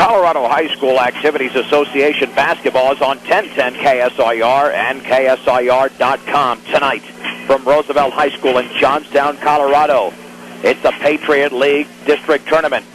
Colorado High School Activities Association basketball is on 1010 KSIR and KSIR.com tonight from Roosevelt High School in Johnstown, Colorado. It's the Patriot League District Tournament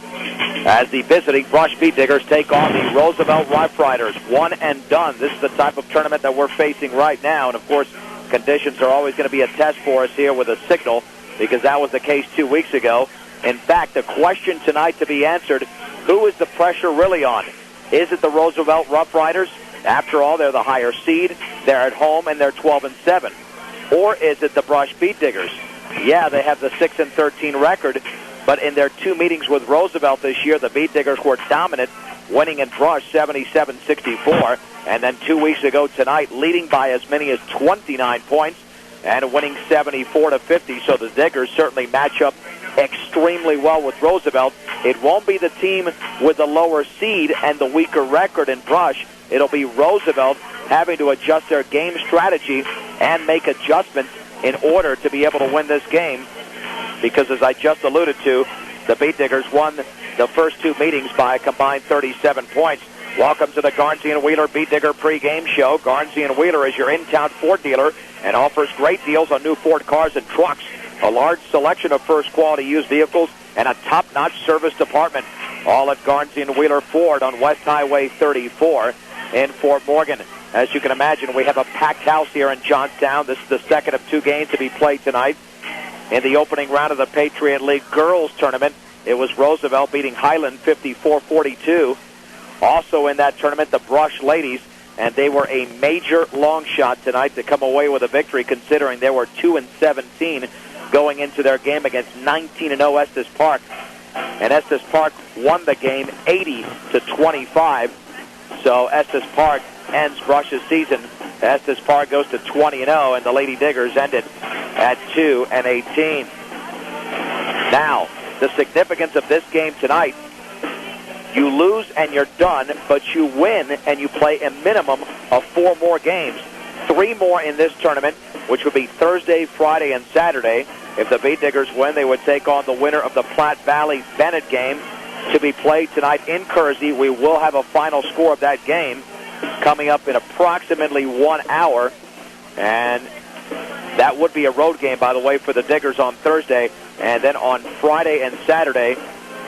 as the visiting Brush Beat Diggers take on the Roosevelt Rough Riders. One and done. This is the type of tournament that we're facing right now, and of course, conditions are always going to be a test for us here with a signal, because that was the case 2 weeks ago. In fact, the question tonight to be answered: who is the pressure really on? Is it the Roosevelt Rough Riders? After all, they're the higher seed. They're at home, and they're 12-7. Or is it the Brush Beat Diggers? Yeah, they have the 6-13 record, but in their two meetings with Roosevelt this year, the Beat Diggers were dominant, winning in Brush 77-64, and then 2 weeks ago tonight, leading by as many as 29 points and winning 74-50. So the Diggers certainly match up extremely well with Roosevelt. It won't be the team with the lower seed and the weaker record in Brush. It'll be Roosevelt having to adjust their game strategy and make adjustments in order to be able to win this game, because as I just alluded to, the Beat Diggers won the first two meetings by a combined 37 points. Welcome to the Garnsey and Wheeler Beat Digger pregame show. Garnsey and Wheeler is your in-town Ford dealer and offers great deals on new Ford cars and trucks, a large selection of first-quality used vehicles, and a top-notch service department. All at Garnsey and Wheeler Ford on West Highway 34 in Fort Morgan. As you can imagine, we have a packed house here in Johnstown. This is the second of two games to be played tonight. In the opening round of the Patriot League Girls Tournament, it was Roosevelt beating Highland 54-42. Also in that tournament, the Brush Ladies, and they were a major long shot tonight to come away with a victory, considering they were 2-17 going into their game against 19-0 Estes Park. And Estes Park won the game 80-25. So Estes Park ends Brush's season. Estes Park goes to 20-0, and the Lady Diggers ended at 2-18. Now, the significance of this game tonight: you lose and you're done, but you win and you play a minimum of 4 more games. 3 more in this tournament, which would be Thursday, Friday, and Saturday. If the Beat Diggers win, they would take on the winner of the Platte Valley-Bennett game to be played tonight in Kersey. We will have a final score of that game coming up in approximately 1 hour, and that would be a road game, by the way, for the Diggers on Thursday. And then on Friday and Saturday,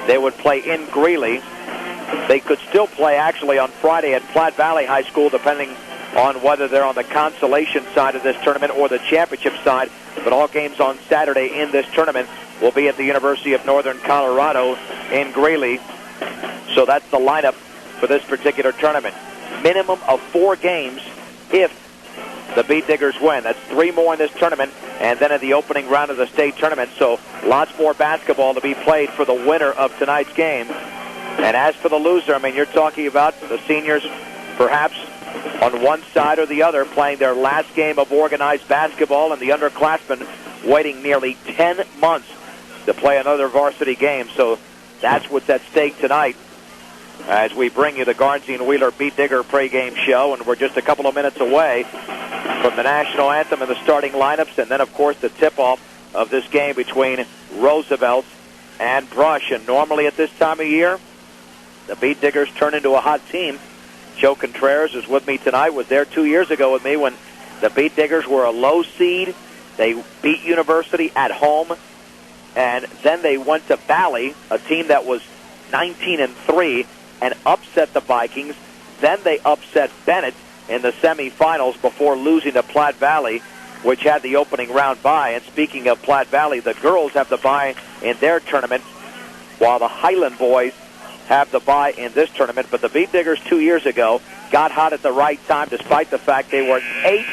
they would play in Greeley. They could still play, actually, on Friday at Platte Valley High School, depending on whether they're on the consolation side of this tournament or the championship side. But all games on Saturday in this tournament will be at the University of Northern Colorado in Greeley. So that's the lineup for this particular tournament. Minimum of 4 games if the Beat Diggers win. That's 3 more in this tournament, and then in the opening round of the state tournament. So lots more basketball to be played for the winner of tonight's game. And as for the loser, I mean, you're talking about the seniors perhaps on one side or the other playing their last game of organized basketball, and the underclassmen waiting nearly 10 months to play another varsity game. So that's what's at stake tonight as we bring you the Garnsey and Wheeler Beat Digger pregame show, and we're just a couple of minutes away from the national anthem and the starting lineups, and then, of course, the tip-off of this game between Roosevelt and Brush. And normally at this time of year, the Beat Diggers turn into a hot team. Joe Contreras is with me tonight, was there 2 years ago with me when the Beat Diggers were a low seed. They beat University at home, and then they went to Valley, a team that was 19-3, and upset the Vikings. Then they upset Bennett in the semifinals before losing to Platte Valley, which had the opening round bye. And speaking of Platte Valley, the girls have the bye in their tournament, while the Highland boys have the bye in this tournament. But the Beat Diggers 2 years ago got hot at the right time, despite the fact they were an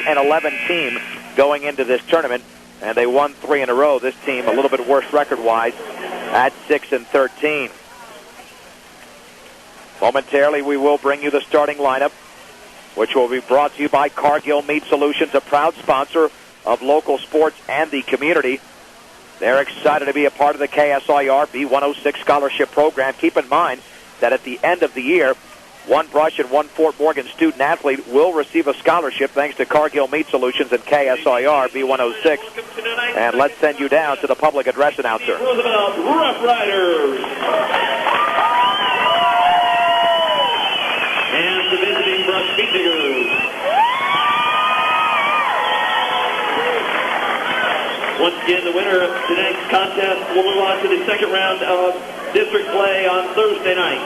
8-11 team going into this tournament, and they won 3 in a row. This team a little bit worse record-wise at 6-13. Momentarily, we will bring you the starting lineup, which will be brought to you by Cargill Meat Solutions, a proud sponsor of local sports and the community. They're excited to be a part of the KSIR B106 scholarship program. Keep in mind that at the end of the year, one Brush and one Fort Morgan student athlete will receive a scholarship thanks to Cargill Meat Solutions and KSIR B106. And let's send you down to the public address announcer. Roosevelt Rough Riders. tonight's contest. We'll move on to the second round of district play on Thursday night.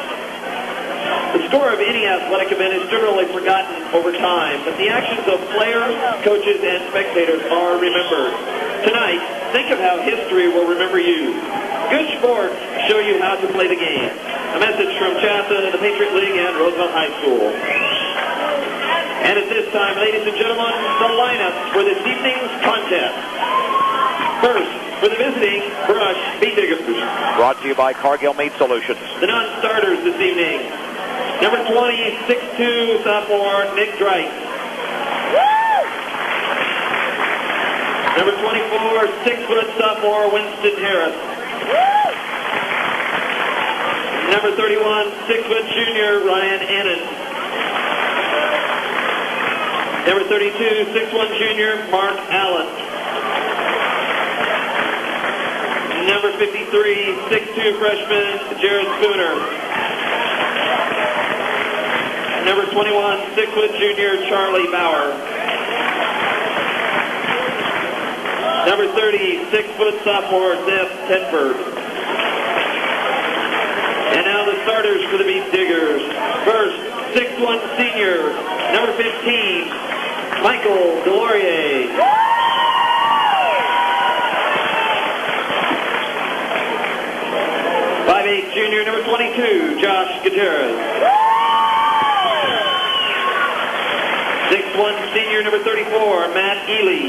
The score of any athletic event is generally forgotten over time, but the actions of players, coaches, and spectators are remembered. Tonight, think of how history will remember you. Good sports show you how to play the game. A message from Chassa, the Patriot League, and Roosevelt High School. And at this time, ladies and gentlemen, the lineups for this evening's contest. First, for the visiting Brush Meat Diggers. Brought to you by Cargill Meat Solutions. The non-starters this evening. Number 20, 6'2", sophomore Nick Drake. Number 24, 6-foot sophomore Winston Harris. Number 31, 6-foot junior Ryan Annan. Number 32, 6'1" junior Mark Allen. Number 53, 6'2" freshman Jared Spooner. Number 21, 6-foot junior Charlie Bauer. Number 30, 6-foot sophomore Seth Tedford. And now the starters for the Beef Diggers. First, 6'1" senior, number 15, Michael Delorier. 5'8" junior, number 22, Josh Gutierrez. 6'1" senior, number 34, Matt Ely.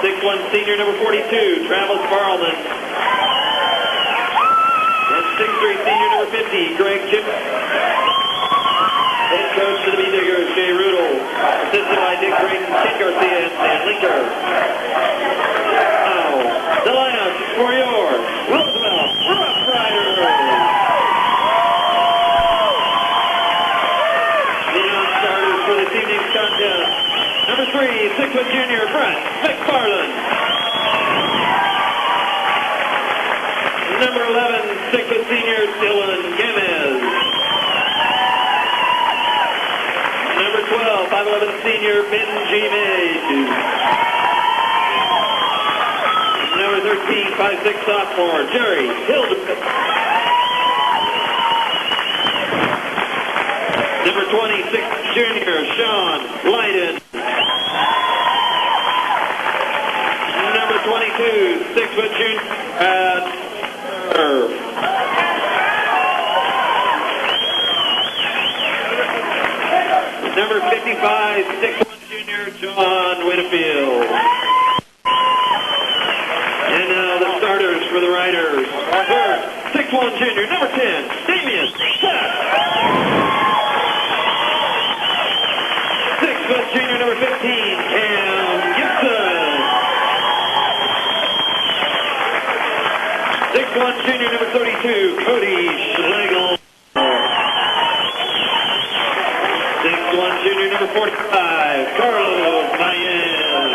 6'1" senior, number 42, Travis Barlman. And 6'3" senior, number 50, Greg Chip. Head coach for the Bee Diggers, Jay Rudel. Assisted by Dick Drayton, Ken Garcia, and Stan Linker. Now, the lineup for your Roosevelt Rough Riders. The non-starters for this evening's contest. Number 3, 6-foot junior, Brett McFarland. Number 11, 6-foot senior, Dylan Gamez. Number 12, 5'11" senior, Benji Mage. Number 13, 5'6" sophomore, Jerry Hildebrand. Number 26, junior, Sean Leiden. Number 22, 6-foot junior, Number 55, 6'1" junior, John Whitfield. And now the starters for the Riders. First, 6'1" junior, number 10, Damian Seth. 6-foot junior, number 15, Cam Gibson. 6'1" junior, number 32, Cody Schlegel. 6'1" junior, number 45, Carlos Mayen.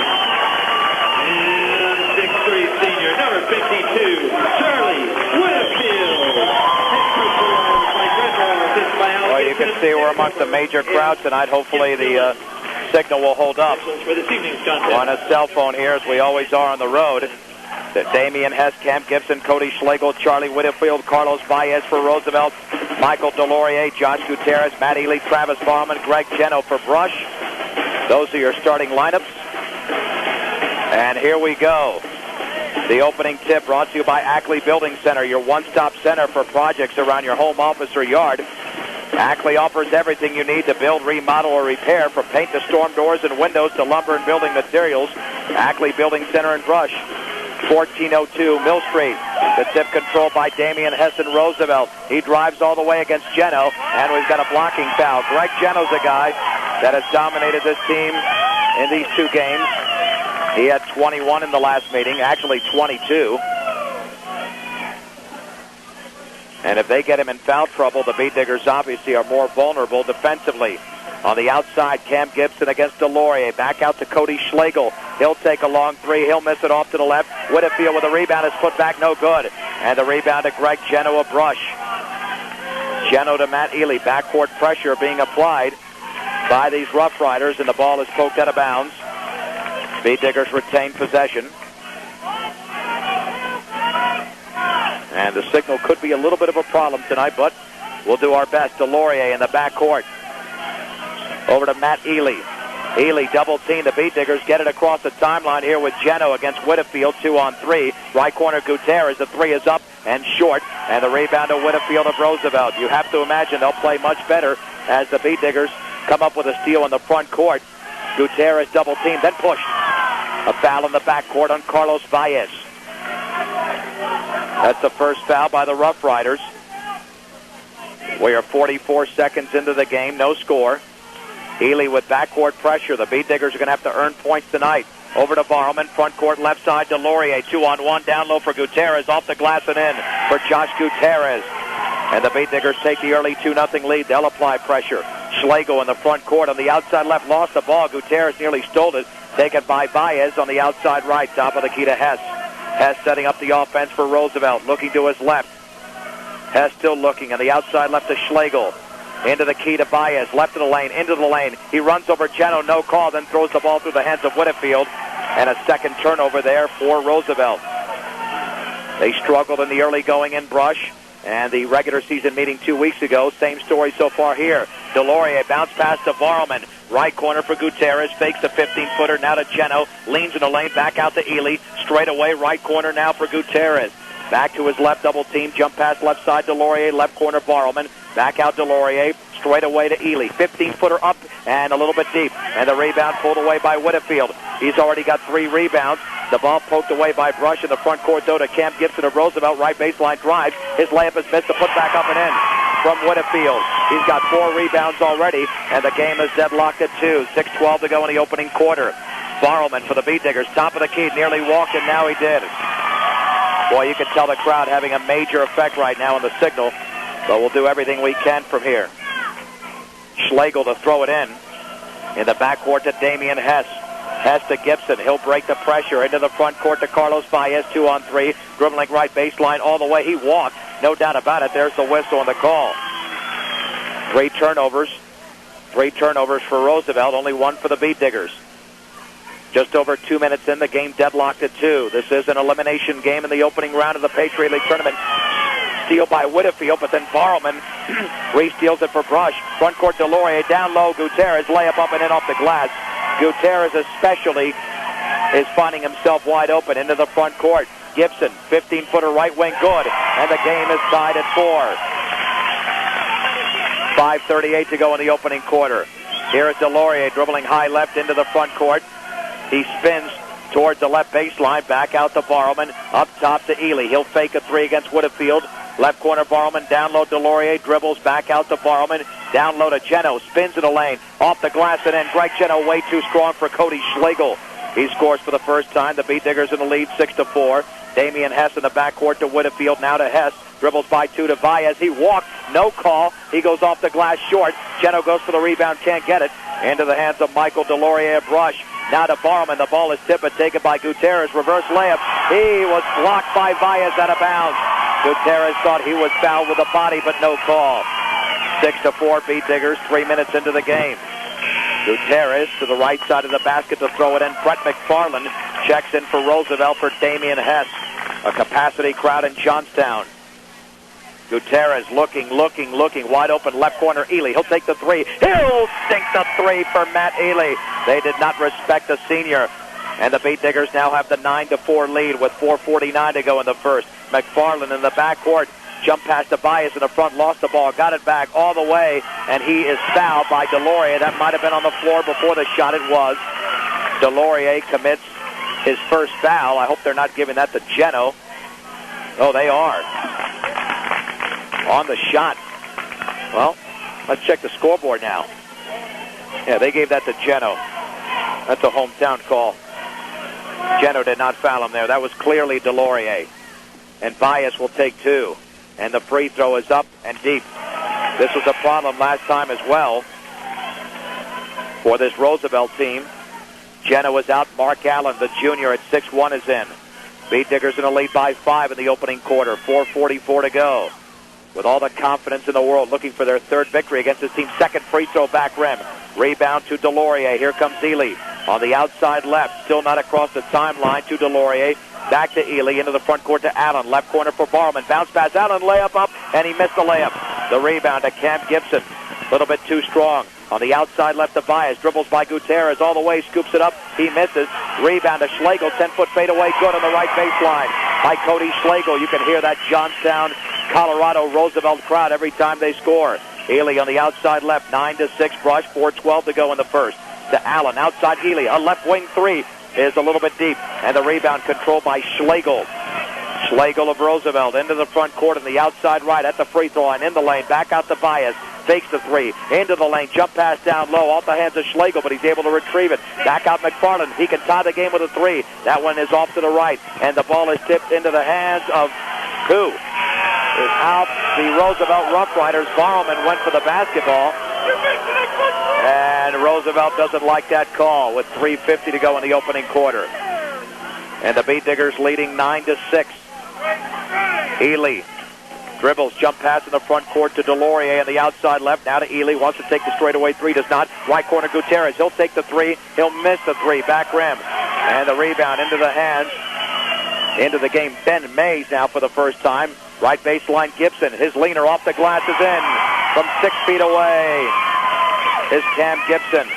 And 6'3" senior, number 52, Charlie Whitfield. Well, you can see we're amongst a major crowd tonight. Hopefully the signal will hold up. On a cell phone here, as we always are on the road. Damian Hess, Cam Gibson, Cody Schlegel, Charlie Whitfield, Carlos Baez for Roosevelt, Michael Delorier, Josh Gutierrez, Matt Ely, Travis Barman, Greg Geno for Brush. Those are your starting lineups. And here we go. The opening tip brought to you by Ackley Building Center, your one-stop center for projects around your home, office, or yard. Ackley offers everything you need to build, remodel, or repair, from paint to storm doors and windows to lumber and building materials. Ackley Building Center in Brush. 1402 Mill Street. The tip controlled by Damian Hess and Roosevelt. He drives all the way against Geno, and we've got a blocking foul. Greg Geno's a guy that has dominated this team in these two games. He had 21 in the last meeting, actually 22. And if they get him in foul trouble, the Bee Diggers obviously are more vulnerable defensively. On the outside, Cam Gibson against Delorier. Back out to Cody Schlegel. He'll take a long three. He'll miss it off to the left. Whitfield with a rebound. His put back, no good. And the rebound to Greg Geno of Brush. Geno to Matt Ely. Backcourt pressure being applied by these Rough Riders, and the ball is poked out of bounds. Beat Diggers retain possession. And the signal could be a little bit of a problem tonight, but we'll do our best. Delorier in the backcourt. Over to Matt Ely. Ely double team. The Beat Diggers get it across the timeline here with Geno against Whitfield. 2-on-3. Right corner Gutierrez. The three is up and short. And the rebound to Whitfield of Roosevelt. You have to imagine they'll play much better as the Beat Diggers come up with a steal in the front court. Gutierrez double team, then pushed. A foul in the backcourt on Carlos Valles. That's the first foul by the Rough Riders. We are 44 seconds into the game. No score. Ely with backcourt pressure. The Beat Diggers are going to have to earn points tonight. Over to Barrowman, front court left side. Delorier 2-on-1, down low for Gutierrez, off the glass and in for Josh Gutierrez. And the Beat Diggers take the early 2-0 lead. They'll apply pressure. Schlegel in the front court on the outside left, lost the ball. Gutierrez nearly stole it. Taken by Baez on the outside right, top of the key to Hess. Hess setting up the offense for Roosevelt, looking to his left. Hess still looking on the outside left to Schlegel. Into the key to Baez, left of the lane, into the lane. He runs over Geno, no call, then throws the ball through the hands of Whitfield. And a second turnover there for Roosevelt. They struggled in the early going in brush. And the regular season meeting 2 weeks ago, same story so far here. Delorier bounce pass to Barrowman. Right corner for Gutierrez, fakes a 15-footer, now to Geno. Leans in the lane, back out to Ely. Straight away, right corner now for Gutierrez. Back to his left, double team, jump pass left side, Delorier, left corner Barrowman. Back out Delorier, straight away to Ely. 15-footer up and a little bit deep. And the rebound pulled away by Whitfield. He's already got 3 rebounds. The ball poked away by Brush in the front court, though, to Camp Gibson of Roosevelt. Right baseline drive. His layup is missed. To put back up and in from Whitfield. He's got 4 rebounds already, and the game is deadlocked at 2. 6:12 to go in the opening quarter. Barrowman for the Beat Diggers, top of the key, nearly walked, and now he did. Boy, you can tell the crowd having a major effect right now on the signal, but we'll do everything we can from here. Schlegel to throw it in the backcourt to Damian Hess. Hess to Gibson. He'll break the pressure into the front court to Carlos Valles. 2-on-3. Dribbling right baseline all the way. He walked. No doubt about it. There's the whistle and the call. 3 turnovers. 3 turnovers for Roosevelt. Only 1 for the Beat Diggers. Just over 2 minutes in, the game deadlocked at 2. This is an elimination game in the opening round of the Patriot League tournament. Steal by Whitfield, but then Barrowman re-steals it for Brush. Front court Delorier, down low Gutierrez, layup up and in off the glass. Gutierrez especially is finding himself wide open into the front court. Gibson, 15-footer right wing, good. And the game is tied at 4. 5:38 to go in the opening quarter. Here is Delorier dribbling high left into the front court. He spins towards the left baseline, back out to Barrowman, up top to Ely. He'll fake a 3 against Whitfield. Left corner Barrowman, down low Delorier, dribbles back out to Barrowman, down low to Geno, spins in the lane, off the glass and in. Greg Geno way too strong for Cody Schlegel. He scores for the first time. The Beat Diggers in the lead 6-4. Damian Hess in the backcourt to Whitfield, now to Hess. Dribbles by 2 to Valles. He walked, no call. He goes off the glass short. Geno goes for the rebound, can't get it. Into the hands of Michael Delorier. Brush. Now to Barrowman. The ball is tipped, taken by Gutierrez. Reverse layup. He was blocked by Valles out of bounds. Gutierrez thought he was fouled with the body, but no call. 6-4 Beat Diggers, 3 minutes into the game. Gutierrez to the right side of the basket to throw it in. Brett McFarland checks in for Roosevelt for Damian Hess. A capacity crowd in Johnstown. Gutierrez looking, wide open left corner, Ely. He'll take the 3. He'll sink the 3 for Matt Ely. They did not respect the senior. And the Beat Diggers now have the 9-4 lead with 4:49 to go in the first. McFarland in the backcourt. Jump past Tobias in the front, lost the ball, got it back all the way, and he is fouled by Delorier. That might have been on the floor before the shot. It was. Delorier commits his first foul. I hope they're not giving that to Geno. Oh, they are. On the shot. Well, let's check the scoreboard now. Yeah, they gave that to Geno. That's a hometown call. Geno did not foul him there. That was clearly Delorier. And Bias will take 2. And the free throw is up and deep. This was a problem last time as well for this Roosevelt team. Geno is out. Mark Allen, the junior, at 6'1", is in. Beat Diggers in the lead by 5 in the opening quarter. 4:44 to go. With all the confidence in the world, looking for their 3rd victory against his team's 2nd free throw back rim. Rebound to Delorier. Here comes Ely. On the outside left, still not across the timeline to Delorier. Back to Ely, into the front court to Allen. Left corner for Barman. Bounce pass, Allen, layup up, and he missed the layup. The rebound to Cam Gibson. A little bit too strong. On the outside left to Bias. Dribbles by Gutierrez all the way, scoops it up. He misses. Rebound to Schlegel. 10-foot fadeaway, good on the right baseline by Cody Schlegel. You can hear that Johnstown, Colorado Roosevelt crowd every time they score. Ely on the outside left, 9-6 Brush, 4:12 to go in the first. To Allen, outside Ely, a left wing three is a little bit deep, and the rebound controlled by Schlegel. Schlegel of Roosevelt into the front court on the outside right at the free throw line, in the lane, back out to Bias, fakes the three, into the lane, jump pass down low, off the hands of Schlegel, but he's able to retrieve it. Back out McFarland, he can tie the game with a three. That one is off to the right, and the ball is tipped into the hands of who? Is out the Roosevelt Rough Riders. Barrowman went for the basketball, and Roosevelt doesn't like that call with 3:50 to go in the opening quarter. And the Beat Diggers leading 9-6. Ely dribbles, jump pass in the front court to Delorier on the outside left. Now to Ely, wants to take the straightaway three, does not. Right corner Gutierrez, he'll take the three, he'll miss the three, back rim. And the rebound into the hands, into the game, Ben Mays now for the first time. Right baseline Gibson, his leaner off the glass is in. From 6 feet away is Cam Gibson.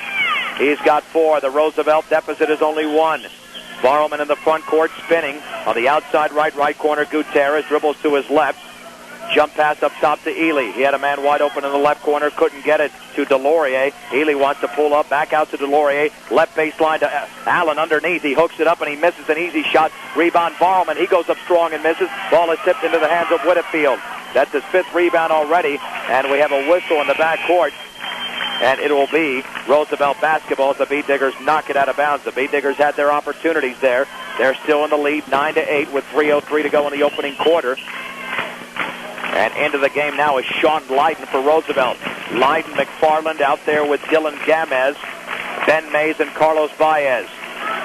He's got 4. The Roosevelt deficit is only 1. Barrowman in the front court spinning. On the outside right corner, Gutierrez dribbles to his left. Jump pass up top to Ely. He had a man wide open in the left corner, couldn't get it to Delorier. Ely wants to pull up, back out to Delorier. Left baseline to Allen underneath. He hooks it up and he misses an easy shot. Rebound Barrowman. He goes up strong and misses. Ball is tipped into the hands of Whitfield. That's his 5th rebound already, and we have a whistle in the back court. And it will be Roosevelt basketball as the Beat Diggers knock it out of bounds. The Beat Diggers had their opportunities there. They're still in the lead, 9-8, with 3:03 to go in the opening quarter. And into the game now is Sean Lydon for Roosevelt. Lydon, McFarland out there with Dylan Gamez, Ben Mays, and Carlos Baez.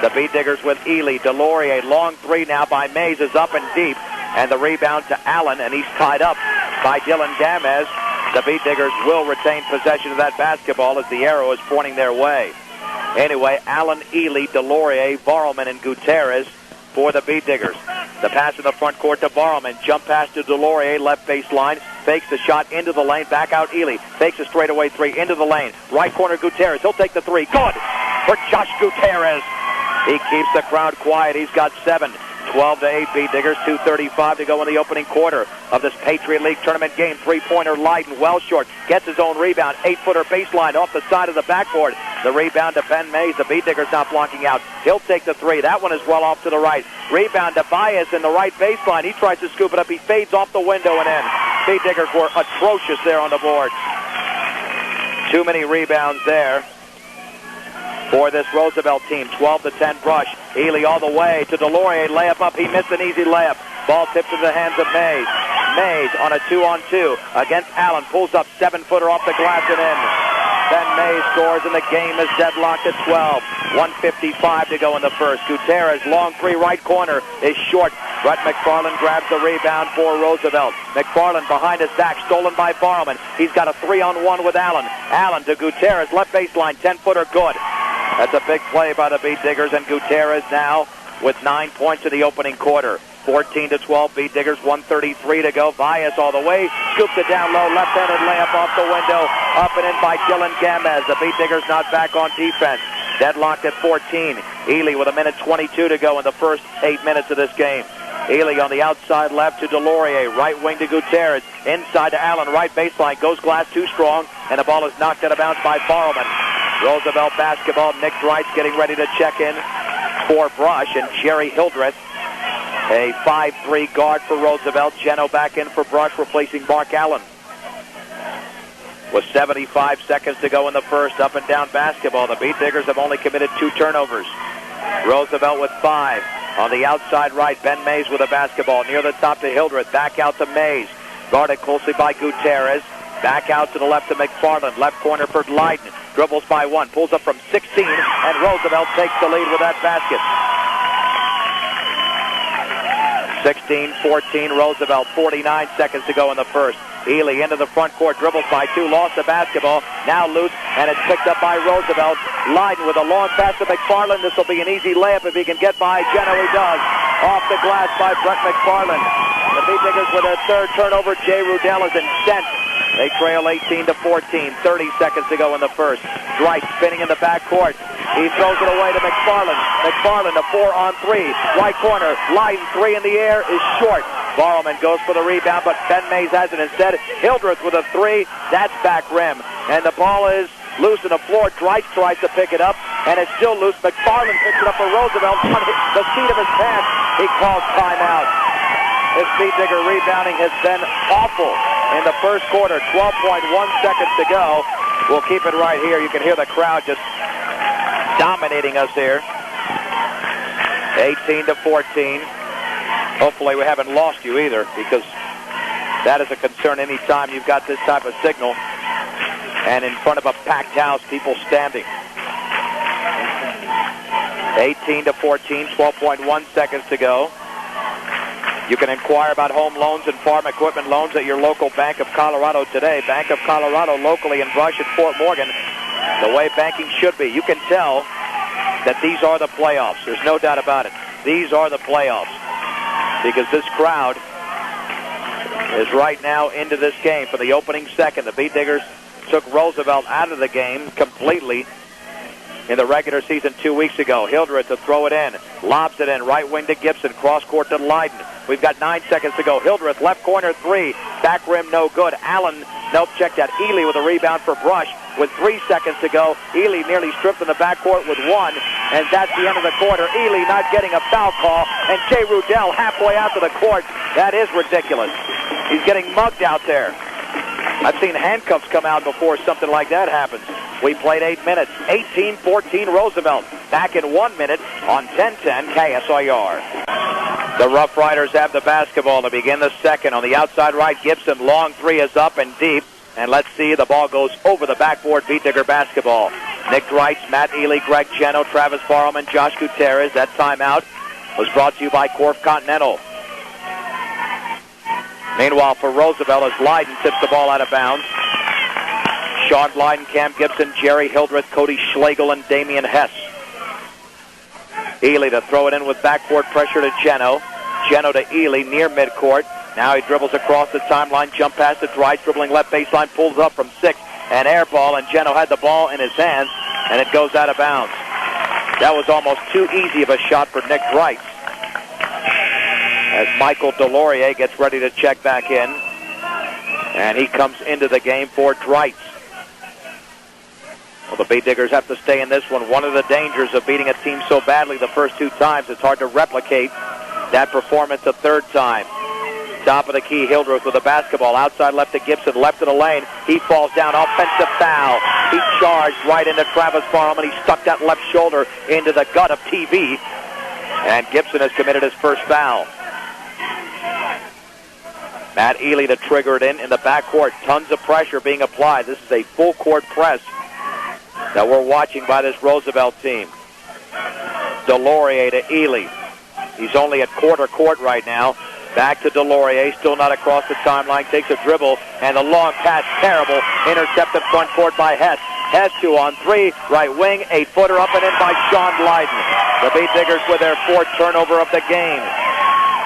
The Beat Diggers with Ely, Delorier, long three now by Mays is up and deep. And the rebound to Allen, and he's tied up by Dylan Gamez. The Beat Diggers will retain possession of that basketball as the arrow is pointing their way. Anyway, Allen, Ely, Delorier, Barrowman, and Gutierrez for the Beat Diggers. The pass in the front court to Barrowman. Jump pass to Delorier, left baseline. Fakes the shot into the lane. Back out Ely. Fakes a straightaway three into the lane. Right corner Gutierrez. He'll take the three. Good for Josh Gutierrez. He keeps the crowd quiet. He's got 7. 12-8 Beat Diggers, 2:35 to go in the opening quarter of this Patriot League tournament game. Three-pointer Lydon, well short, gets his own rebound. 8-footer baseline off the side of the backboard. The rebound to Ben Mays. The Beat Diggers not blocking out. He'll take the three. That one is well off to the right. Rebound to Baez in the right baseline. He tries to scoop it up. He fades off the window and in. Beat Diggers were atrocious there on the board. Too many rebounds there for this Roosevelt team. 12-10 Brush. Ely all the way to Delorier. Layup up. He missed an easy layup. Ball tipped to the hands of Mays. Mays on a 2-on-2 against Allen. Pulls up 7-footer off the glass and in. Ben Mays scores and the game is deadlocked at 12. 1:55 to go in the first. Gutierrez, long three, right corner is short. Brett McFarland grabs the rebound for Roosevelt. McFarland behind his back, stolen by Barrowman. He's got a 3-on-1 with Allen. Allen to Gutierrez, left baseline, 10-footer, good. That's a big play by the Beat Diggers, and Gutierrez now with 9 points in the opening quarter. 14-12 Beat Diggers, 1:33 to go. Baez all the way, scoops it down low, left-handed layup off the window, up and in by Dylan Gamez. The Beat Diggers not back on defense. Deadlocked at 14. Ely with 1:22 to go in the first 8 minutes of this game. Ely on the outside left to Delorier, right wing to Gutierrez, inside to Allen, right baseline, goes glass too strong, and the ball is knocked out of bounds by Barrowman. Roosevelt basketball. Nick Dreitz getting ready to check in for Brush, and Jerry Hildreth, a 5'3" guard for Roosevelt. Geno back in for Brush, replacing Mark Allen. With 75 seconds to go in the first, up and down basketball. The Beat Diggers have only committed 2 turnovers. Roosevelt with 5. On the outside right, Ben Mays with a basketball. Near the top to Hildreth. Back out to Mays. Guarded closely by Gutierrez. Back out to the left to McFarland. Left corner for Lydon. Dribbles by 1. Pulls up from 16. And Roosevelt takes the lead with that basket. 16-14 Roosevelt. 49 seconds to go in the first. Ely into the front court, dribbles by two, lost the basketball, now loose, and it's picked up by Roosevelt. Leiden with a long pass to McFarland. This will be an easy layup if he can get by Geno. He does. Off the glass by Brett McFarland. The Beatniks with their third turnover. Jay Rudell is incensed. They trail 18-14. 30 seconds to go in the first. Dwight spinning in the backcourt. He throws it away to McFarland. McFarland, a 4-on-3. Right corner. Leiden, three in the air, is short. Barrowman goes for the rebound, but Ben Mays has it instead. Hildreth with a three. That's back rim. And the ball is loose on the floor. Dwight tries to pick it up, and it's still loose. McFarland picks it up for Roosevelt on the seat of his pants. He calls timeout. This Beatniks rebounding has been awful in the first quarter. 12.1 seconds to go. We'll keep it right here. You can hear the crowd just dominating us here. 18-14. Hopefully we haven't lost you either, because that is a concern anytime you've got this type of signal and in front of a packed house, people standing. 18-14, 12.1 seconds to go. You can inquire about home loans and farm equipment loans at your local Bank of Colorado today. Bank of Colorado locally in Brush and Fort Morgan. The way banking should be. You can tell that these are the playoffs. There's no doubt about it. These are the playoffs, because this crowd is right now into this game for the opening second. The Beatniks took Roosevelt out of the game completely in the regular season 2 weeks ago. Hildreth to throw it in. Lobs it in. Right wing to Gibson. Cross court to Leiden. We've got 9 seconds to go. Hildreth, left corner three. Back rim, no good. Allen, nope, checked out. Ely with a rebound for Brush with 3 seconds to go. Ely nearly stripped in the backcourt with one, and that's the end of the quarter. Ely not getting a foul call, and Jay Rudell halfway out to the court. That is ridiculous. He's getting mugged out there. I've seen handcuffs come out before something like that happens. We played 8 minutes. 18-14 Roosevelt. Back in 1 minute on 10-10 KSIR. The Rough Riders have the basketball to begin the second. On the outside right, Gibson. Long three is up and deep. And let's see, the ball goes over the backboard. Beatniks basketball. Nick Dreitz, Matt Ely, Greg Geno, Travis Barrowman, Josh Gutierrez. That timeout was brought to you by Corf Continental. Meanwhile, for Roosevelt, as Leiden tips the ball out of bounds. Sean Leiden, Cam Gibson, Jerry Hildreth, Cody Schlegel, and Damian Hess. Ely to throw it in with backcourt pressure to Geno. Geno to Ely near midcourt. Now he dribbles across the timeline, jump pass to Dwight, dribbling left baseline, pulls up from 6, and air ball, and Geno had the ball in his hands, and it goes out of bounds. That was almost too easy of a shot for Nick Dreitz. As Michael Delorier gets ready to check back in, and he comes into the game for Dreitz. Well, the Beatniks have to stay in this one. One of the dangers of beating a team so badly the first 2 times, it's hard to replicate that performance a third time. Top of the key, Hildreth with the basketball. Outside left to Gibson, left of the lane. He falls down, offensive foul. He charged right into Travis Barrowman. He stuck that left shoulder into the gut of TV. And Gibson has committed his first foul. Matt Ely to trigger it in the backcourt. Tons of pressure being applied. This is a full court press that we're watching by this Roosevelt team. Delorier to Ely. He's only at quarter court right now. Back to Delorier, still not across the timeline, takes a dribble, and the long pass, terrible, intercepted front court by Hess. Hess 2 on 3, right wing, 8-footer up and in by Sean Leiden. The Beatniks with their 4th turnover of the game.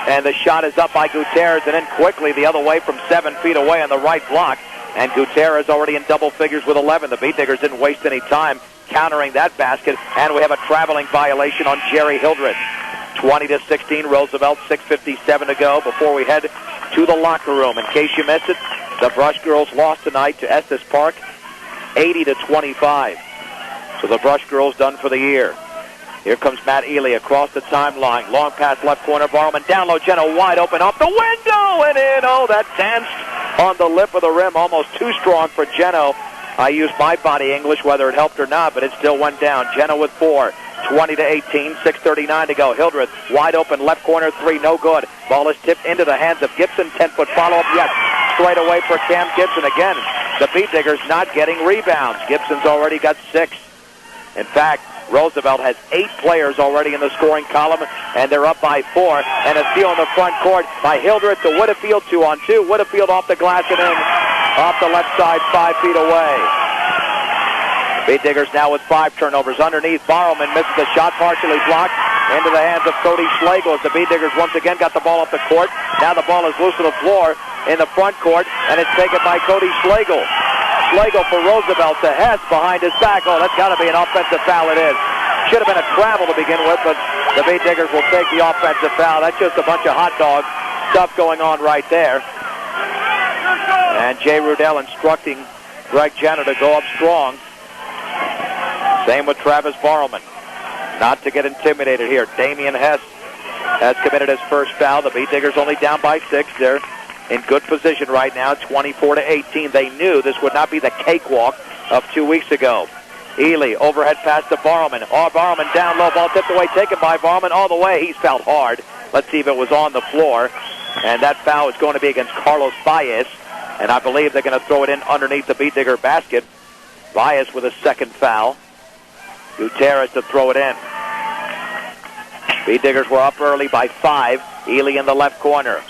And the shot is up by Gutierrez, and then quickly the other way from 7 feet away on the right block. And Gutierrez already in double figures with 11. The Beatniks didn't waste any time countering that basket, and we have a traveling violation on Jerry Hildreth. 20-16, Roosevelt, 6:57 to go before we head to the locker room. In case you missed it, the Brush girls lost tonight to Estes Park, 80-25. So the Brush girls done for the year. Here comes Matt Ely across the timeline. Long pass left corner, Barrowman down low, Geno wide open off the window and in. Oh, that danced on the lip of the rim, almost too strong for Geno. I used my body English, whether it helped or not, but it still went down. Geno with 4. 20-18, 6:39 to go. Hildreth wide open left corner three, no good. Ball is tipped into the hands of Gibson. 10-foot follow-up, yes. Straight away for Cam Gibson again. The Beatniks not getting rebounds. Gibson's already got 6. In fact, Roosevelt has 8 players already in the scoring column, and they're up by 4. And a steal in the front court by Hildreth to Whitfield, 2-on-2. Whitfield off the glass and in, off the left side, 5 feet away. Beat Diggers now with 5 turnovers. Underneath, Barrowman misses the shot, partially blocked, into the hands of Cody Schlegel as the Beat Diggers once again got the ball off the court. Now the ball is loose to the floor in the front court, and it's taken by Cody Schlegel. Schlegel for Roosevelt to Hess behind his back. Oh, that's got to be an offensive foul. It is. Should have been a travel to begin with, but the Beat Diggers will take the offensive foul. That's just a bunch of hot dog stuff going on right there. And Jay Rudell instructing Greg Jenner to go up strong. Same with Travis Barrowman. Not to get intimidated here. Damian Hess has committed his first foul. The Beat Diggers only down by 6. They're in good position right now, 24-18. They knew this would not be the cakewalk of 2 weeks ago. Ely, overhead pass to Barrowman. Oh, Barrowman down low, ball tipped away, taken by Barrowman all the way. He's fouled hard. Let's see if it was on the floor. And that foul is going to be against Carlos Baez. And I believe they're going to throw it in underneath the Beat Digger basket. Baez with a second foul. Gutierrez to throw it in. Beat Diggers were up early by 5. Ely in the left corner.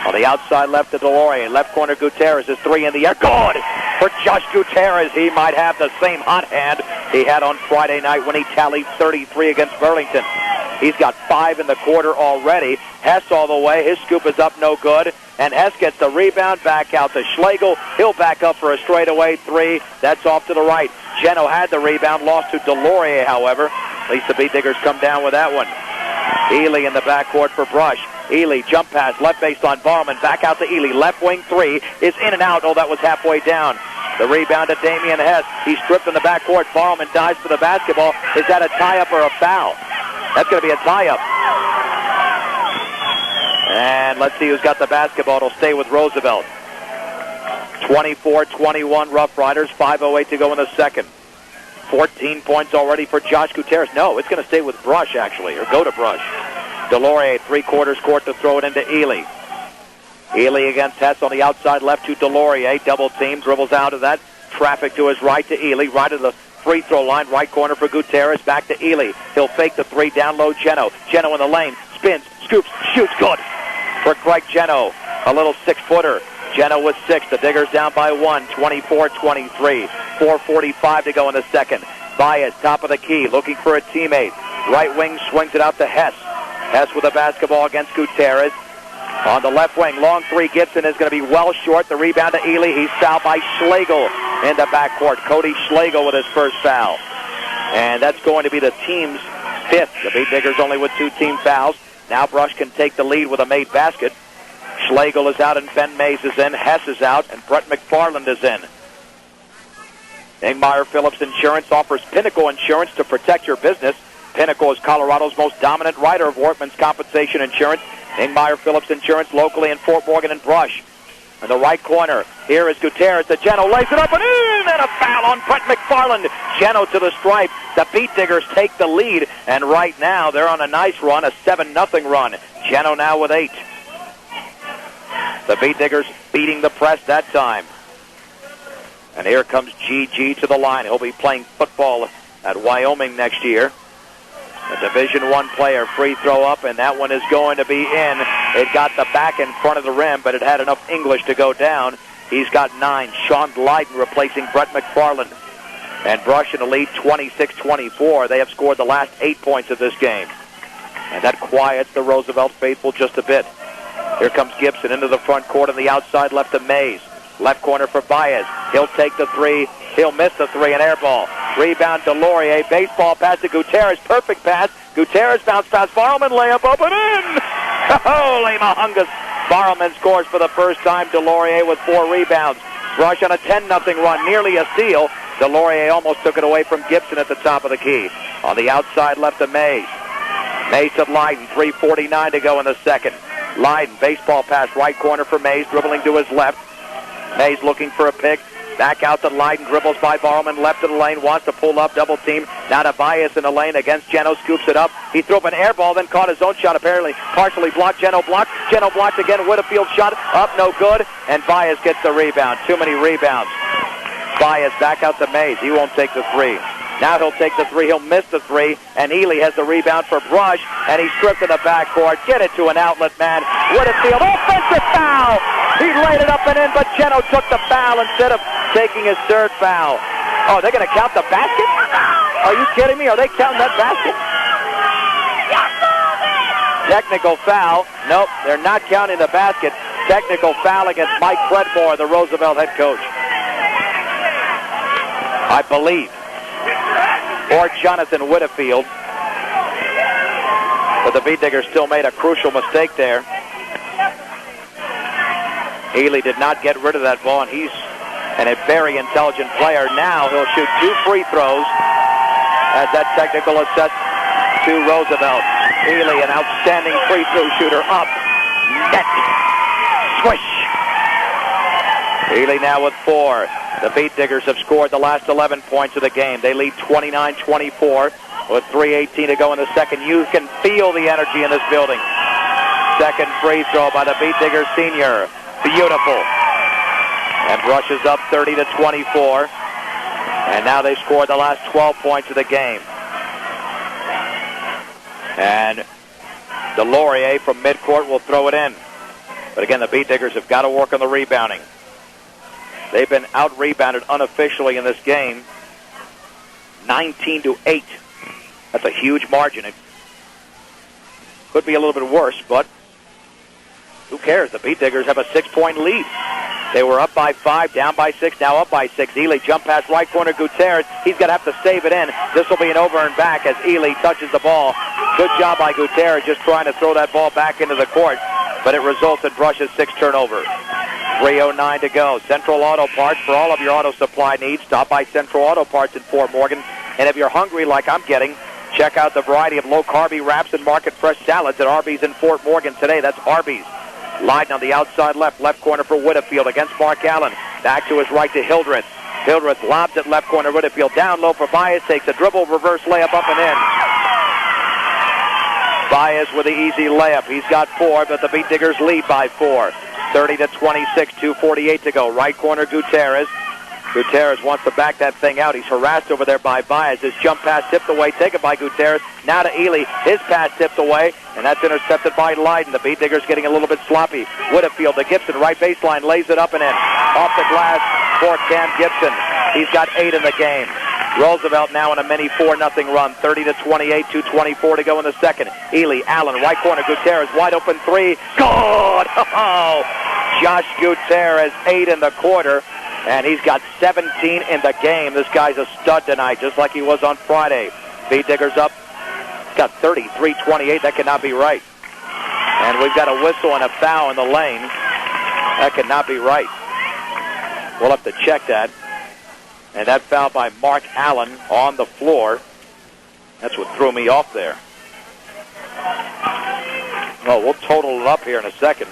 On the outside left to Delorier. Left corner Gutierrez is 3 in the air. Good for Josh Gutierrez. He might have the same hot hand he had on Friday night when he tallied 33 against Burlington. He's got 5 in the quarter already. Hess all the way. His scoop is up, no good. And Hess gets the rebound back out to Schlegel. He'll back up for a straightaway 3. That's off to the right. Geno had the rebound, lost to Delorier, however. At least the Beat Diggers come down with that one. Ely in the backcourt for Brush. Ely, jump pass, left baseline, Barrowman, back out to Ely. Left wing 3 is in and out. Oh, that was halfway down. The rebound to Damian Hess. He's stripped in the backcourt. Barrowman dives for the basketball. Is that a tie-up or a foul? That's going to be a tie-up. And let's see who's got the basketball. It'll stay with Roosevelt. 24-21 Rough Riders, 5:08 to go in the second. 14 points already for Josh Gutierrez. No, it's going to stay with Brush, actually, or go to Brush. Delorier, 3/4 court to throw it into Ely. Ely against Hess on the outside left to Delorier. Double team, dribbles out of that. Traffic to his right to Ely. Right of the free throw line, right corner for Gutierrez. Back to Ely. He'll fake the 3, down low Geno. Geno in the lane, spins, scoops, shoots, good for Greg Geno. A little 6-footer. Geno with 6. The Diggers down by 1, 24-23. 4:45 to go in the second. Baez, top of the key, looking for a teammate. Right wing swings it out to Hess. Hess with the basketball against Gutierrez. On the left wing, long 3, Gibson is going to be well short. The rebound to Ely. He's fouled by Schlegel in the backcourt. Cody Schlegel with his first foul. And that's going to be the team's 5th. The Beat Diggers only with 2 team fouls. Now Brush can take the lead with a made basket. Schlegel is out and Ben Mays is in. Hess is out and Brett McFarland is in. Ingmeyer Phillips Insurance offers Pinnacle Insurance to protect your business. Pinnacle is Colorado's most dominant writer of workman's compensation insurance. Ingmeyer Phillips Insurance locally in Fort Morgan and Brush. In the right corner, here is Gutierrez. The Geno lays it up and in, and a foul on Brett McFarland. Geno to the stripe. The Beat Diggers take the lead, and right now they're on a nice run, a 7-0 run. Geno now with 8. The Beat Diggers beating the press that time. And here comes GG to the line. He'll be playing football at Wyoming next year. A Division I player, free throw up, and that one is going to be in. It got the back in front of the rim, but it had enough English to go down. He's got 9. Sean Lydon replacing Brett McFarland. And Brush in the lead, 26-24. They have scored the last 8 points of this game. And that quiets the Roosevelt faithful just a bit. Here comes Gibson into the front court on the outside left to Mays. Left corner for Baez. He'll take the 3. He'll miss the 3, an air ball. Rebound to Laurier. Baseball pass to Gutierrez. Perfect pass. Gutierrez bounce pass. Barrowman layup open in. Holy mahungus. Barrowman scores for the first time. Delorier with 4 rebounds. Brush on a 10-0 run. Nearly a steal. Delorier almost took it away from Gibson at the top of the key. On the outside left to Mays. Mays to Lydon. 3:49 to go in the second. Lydon, baseball pass, right corner for Mays, dribbling to his left. Mays looking for a pick. Back out to Lydon, dribbles by Barrowman, left of the lane, wants to pull up, double team. Now to Baez in the lane against Geno, scoops it up. He threw up an air ball, then caught his own shot, apparently partially blocked. Geno blocked. Geno blocked again. Whitfield shot up, no good. And Baez gets the rebound. Too many rebounds. Baez back out to Mays. He won't take the 3. Now he'll take the three. He'll miss the three. And Ely has the rebound for Brush. And he's stripped in the backcourt. Get it to an outlet man. Whitfield, offensive foul. He laid it up and in, but Geno took the foul instead of taking his third foul. Oh, they're going to count the basket? Are you kidding me? Are they counting that basket? Technical foul. Nope, they're not counting the basket. Technical foul against Mike Predmore, the Roosevelt head coach. I believe. Or Jonathan Whitfield. But the Beat Diggers still made a crucial mistake there. Ely did not get rid of that ball, and he's a very intelligent player. Now he'll shoot 2 free throws as that technical assist to Roosevelt. Ely, an outstanding free throw shooter, up, net, swish. Ely now with 4. The Beat Diggers have scored the last 11 points of the game. They lead 29-24 with 3:18 to go in the second. You can feel the energy in this building. Second free throw by the Beat Diggers senior. Beautiful. And Brush is up 30-24. And now they scored the last 12 points of the game. And Delorier from midcourt will throw it in. But again, the Beat Diggers have got to work on the rebounding. They've been out-rebounded unofficially in this game, 19-8. That's a huge margin. It could be a little bit worse, but who cares? The Beat Diggers have a 6-point lead. They were up by 5, down by 6, now up by 6. Ely jump pass right corner, Gutierrez. He's going to have to save it in. This will be an over and back as Ely touches the ball. Good job by Gutierrez just trying to throw that ball back into the court, but it results in Brush's 6 turnover. 3:09 to go. Central Auto Parts for all of your auto supply needs. Stop by Central Auto Parts in Fort Morgan. And if you're hungry like I'm getting, check out the variety of low-carby wraps and market-fresh salads at Arby's in Fort Morgan today. That's Arby's. Leiden on the outside left corner for Whitfield against Mark Allen. Back to his right to Hildreth. Hildreth lobs at left corner. Whitfield down low for Baez. Takes a dribble, reverse layup up and in. Baez with the easy layup. He's got 4, but the Beat Diggers lead by 4. 30-26, 2:48 to go. Right corner, Gutierrez. Gutierrez wants to back that thing out. He's harassed over there by Baez. His jump pass tipped away, taken by Gutierrez. Now to Ely. His pass tipped away, and that's intercepted by Leiden. The Beat Diggers getting a little bit sloppy. Whitfield to Gibson, right baseline, lays it up and in. Off the glass for Cam Gibson. He's got 8 in the game. Roosevelt now in a mini 4-0 run. 30-28, 2:24 to go in the second. Ely, Allen, right corner, Gutierrez, wide open 3. Good! Oh, Josh Gutierrez, 8 in the quarter, and he's got 17 in the game. This guy's a stud tonight, just like he was on Friday. Beat Diggers up. Got 33-28. That cannot be right. And we've got a whistle and a foul in the lane. That cannot be right. We'll have to check that. And that foul by Mark Allen on the floor. That's what threw me off there. Oh, we'll total it up here in a second.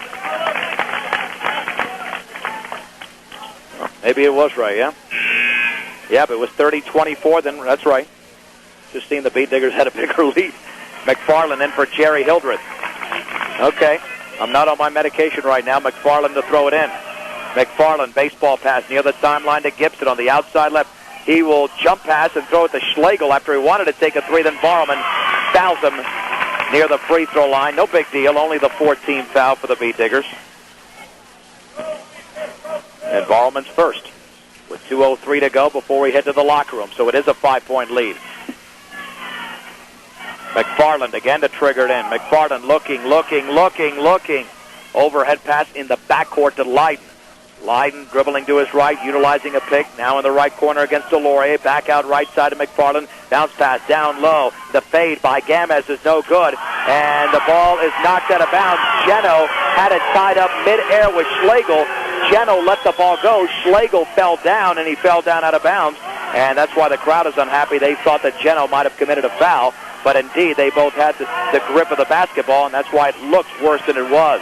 Maybe it was right, yeah? Yeah, but it was 30-24, then that's right. Just seen the Beat Diggers had a bigger lead. McFarland in for Jerry Hildreth. Okay, I'm not on my medication right now. McFarland to throw it in. McFarland, baseball pass near the timeline to Gibson on the outside left. He will jump pass and throw it to Schlegel after he wanted to take a 3. Then Barlman fouls him near the free throw line. No big deal, only the 14th foul for the Beat Diggers. And Barlman's first with 2:03 to go before we head to the locker room. So it is a 5-point lead. McFarland again to trigger it in. McFarland looking. Overhead pass in the backcourt to Leiden. Leiden dribbling to his right, utilizing a pick. Now in the right corner against Delorier. Back out right side to McFarland. Bounce pass down low. The fade by Gamez is no good. And the ball is knocked out of bounds. Geno had it tied up midair with Schlegel. Geno let the ball go. Schlegel fell down, and he fell down out of bounds. And that's why the crowd is unhappy. They thought that Geno might have committed a foul. But indeed, they both had the grip of the basketball, and that's why it looks worse than it was.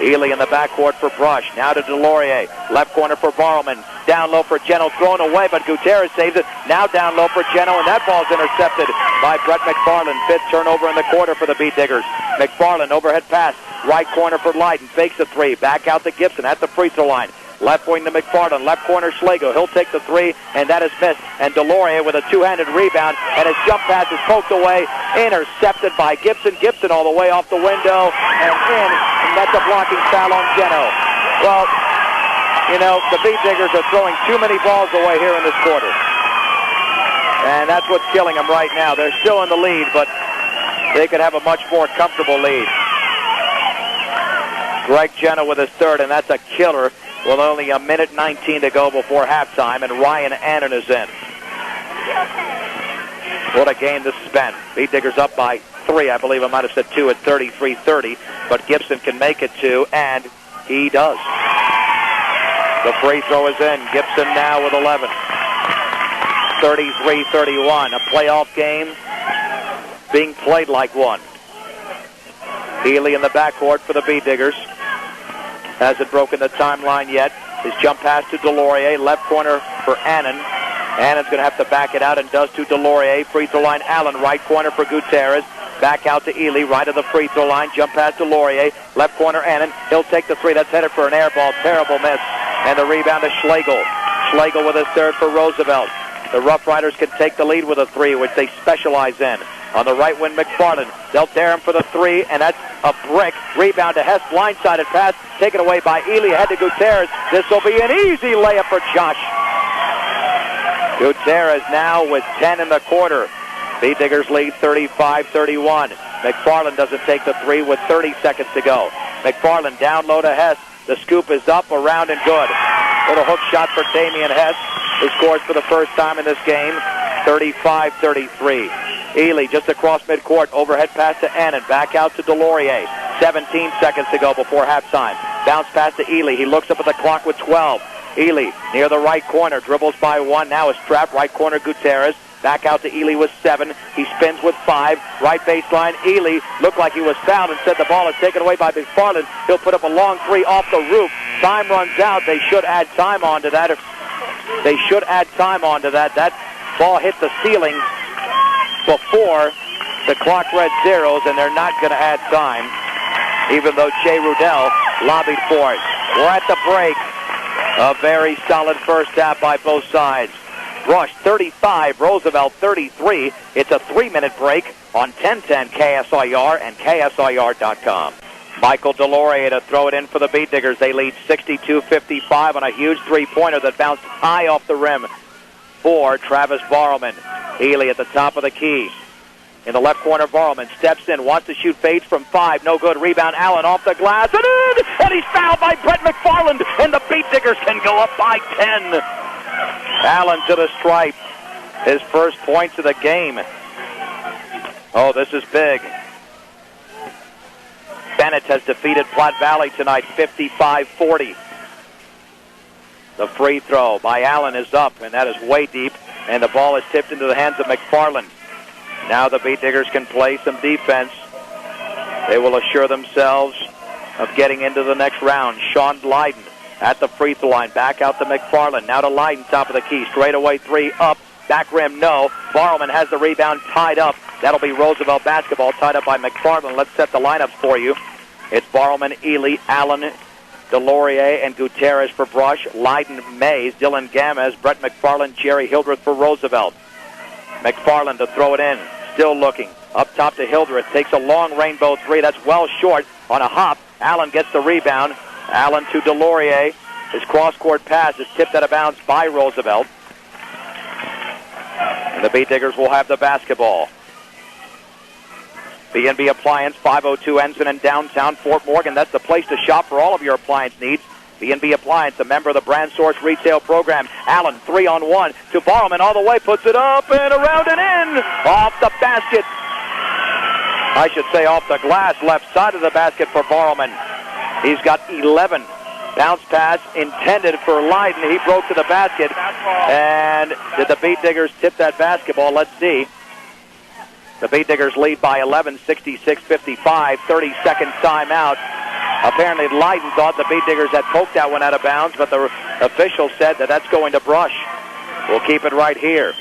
Ely in the backcourt for Brush. Now to Delorier. Left corner for Barlman. Down low for Geno. Thrown away, but Gutierrez saves it. Now down low for Geno, and that ball's intercepted by Brett McFarland. 5th turnover in the quarter for the Beat Diggers. McFarland, overhead pass. Right corner for Leiden. Fakes a 3. Back out to Gibson at the free throw line. Left wing to McFarland. Left corner Schlegel. He'll take the three, and that is missed. And Delorier with a two-handed rebound, and his jump pass is poked away. Intercepted by Gibson. Gibson all the way off the window and in. And that's a blocking foul on Geno. Well, you know, the Beat Diggers are throwing too many balls away here in this quarter. And that's what's killing them right now. They're still in the lead, but they could have a much more comfortable lead. Greg Geno with his third, and that's a killer with only a minute 19 to go before halftime, and Ryan Annan is in. What a game this has been. Beat Diggers up by 3. I believe I might have said 2 at 33-30, but Gibson can make it 2, and he does. The free throw is in. Gibson now with 11. 33-31. A playoff game being played like one. Healy in the backcourt for the Beat Diggers. Hasn't broken the timeline yet. His jump pass to Delorier. Left corner for Annan. Annan's going to have to back it out and does to Delorier. Free throw line Allen. Right corner for Gutierrez. Back out to Ely. Right of the free throw line. Jump pass to Delorier. Left corner Annan. He'll take the three. That's headed for an air ball. Terrible miss. And the rebound to Schlegel. Schlegel with his third for Roosevelt. The Rough Riders can take the lead with a three, which they specialize in. On the right wing, McFarland. They'll dare him for the three, and that's a brick. Rebound to Hess. Blindsided pass. Taken away by Ely. Ahead to Gutierrez. This will be an easy layup for Josh. Gutierrez now with 10 in the quarter. Beat Diggers lead 35-31. McFarland doesn't take the three with 30 seconds to go. McFarland down low to Hess. The scoop is up, around, and good. Little hook shot for Damian Hess, who scores for the first time in this game. 35-33. Ely just across midcourt. Overhead pass to Annan. Back out to Delorier. 17 seconds to go before halftime. Bounce pass to Ely. He looks up at the clock with 12. Ely near the right corner. Dribbles by 1. Now is trapped. Right corner Gutierrez. Back out to Ely with 7. He spins with 5. Right baseline. Ely looked like he was fouled and said the ball is taken away by McFarland. He'll put up a long three off the roof. Time runs out. They should add time onto that. That ball hit the ceiling before the clock read zeros, and they're not going to add time, even though Jay Rudell lobbied for it. We're at the break. A very solid first half by both sides. Rush 35, Roosevelt 33. It's a 3-minute break on 1010 KSIR and KSIR.com. Michael Delorier to throw it in for the Beat Diggers. They lead 62-55 on a huge three-pointer that bounced high off the rim for Travis Barrowman. Healy at the top of the key. In the left corner, Barrowman steps in, wants to shoot, fades from 5. No good. Rebound, Allen off the glass. And in! And he's fouled by Brett McFarland. And the Beat Diggers can go up by 10. Allen to the stripe. His first points of the game. Oh, this is big. Bennett has defeated Platte Valley tonight, 55-40. The free throw by Allen is up, and that is way deep. And the ball is tipped into the hands of McFarland. Now the Beat Diggers can play some defense. They will assure themselves of getting into the next round. Sean Lydon at the free throw line. Back out to McFarland. Now to Lydon, top of the key. Straight away three, up. Back rim, no. Barrowman has the rebound tied up. That'll be Roosevelt basketball, tied up by McFarland. Let's set the lineups for you. It's Barrowman, Ely, Allen, Delorier, and Gutierrez for Brush. Lydon, Mays, Dylan Gamez, Brett McFarland, Jerry Hildreth for Roosevelt. McFarland to throw it in. Still looking. Up top to Hildreth. Takes a long rainbow three. That's well short on a hop. Allen gets the rebound. Allen to Delorier. His cross-court pass is tipped out of bounds by Roosevelt. And the Beat Diggers will have the basketball. B&B Appliance, 502 Ensign in downtown Fort Morgan. That's the place to shop for all of your appliance needs. B&B Appliance, a member of the Brand Source Retail Program. Allen, 3-on-1 to Barrowman all the way, puts it up and around and in. Off the basket. I should say off the glass, left side of the basket for Barrowman. He's got 11. Bounce pass intended for Lydon. He broke to the basket. And did the Beat Diggers tip that basketball? Let's see. The Beat Diggers lead by 11, 66-55, 30-second timeout. Apparently, Lydon thought the Beat Diggers had poked that one out of bounds, but the official said that that's going to Brush. We'll keep it right here.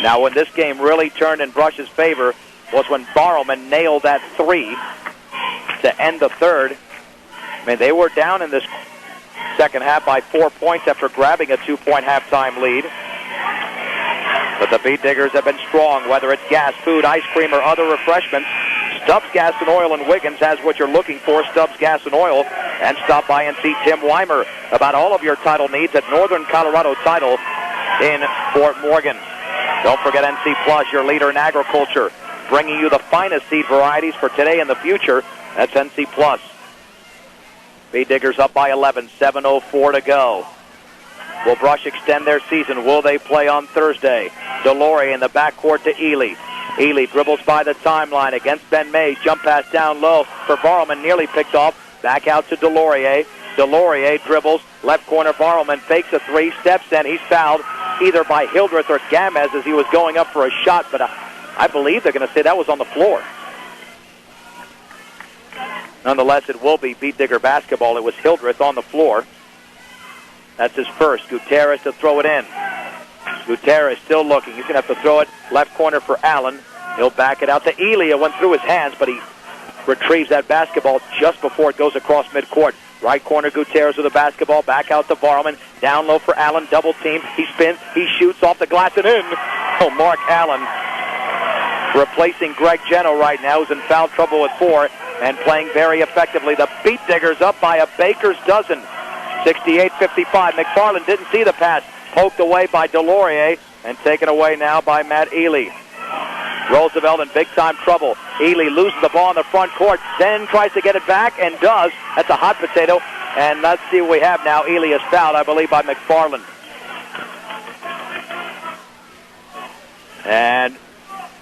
Now, when this game really turned in Brush's favor was when Barrowman nailed that three to end the third. I mean, they were down in this second half by 4 points after grabbing a 2-point halftime lead. But the Beat Diggers have been strong, whether it's gas, food, ice cream, or other refreshments. Stubbs Gas and Oil in Wiggins has what you're looking for, Stubbs Gas and Oil. And stop by and see Tim Weimer about all of your title needs at Northern Colorado Title in Fort Morgan. Don't forget NC Plus, your leader in agriculture, bringing you the finest seed varieties for today and the future. That's NC Plus. Beat Diggers up by 11, 7:04 to go. Will Brush extend their season? Will they play on Thursday? Delorier in the backcourt to Ely. Ely dribbles by the timeline against Ben Mays. Jump pass down low for Barrelman, nearly picked off. Back out to Delorier. Delorier dribbles, left corner. Barrelman fakes a three, steps in. He's fouled either by Hildreth or Gamez as he was going up for a shot, but I believe they're going to say that was on the floor. Nonetheless, it will be Beat Digger basketball. It was Hildreth on the floor. That's his first. Gutierrez to throw it in. Gutierrez still looking. He's going to have to throw it left corner for Allen. He'll back it out to Ely. It went through his hands, but he retrieves that basketball just before it goes across midcourt. Right corner, Gutierrez with the basketball. Back out to Barrelman. Down low for Allen. Double team. He spins. He shoots off the glass and in. Oh, Mark Allen replacing Greg Geno right now, who's in foul trouble with 4 and playing very effectively. The Beat Diggers up by a baker's dozen. 68-55. McFarland didn't see the pass. Poked away by Delorier and taken away now by Matt Ely. Roosevelt in big-time trouble. Ely loses the ball in the front court, then tries to get it back and does. That's a hot potato. And let's see what we have now. Ely is fouled, I believe, by McFarland. And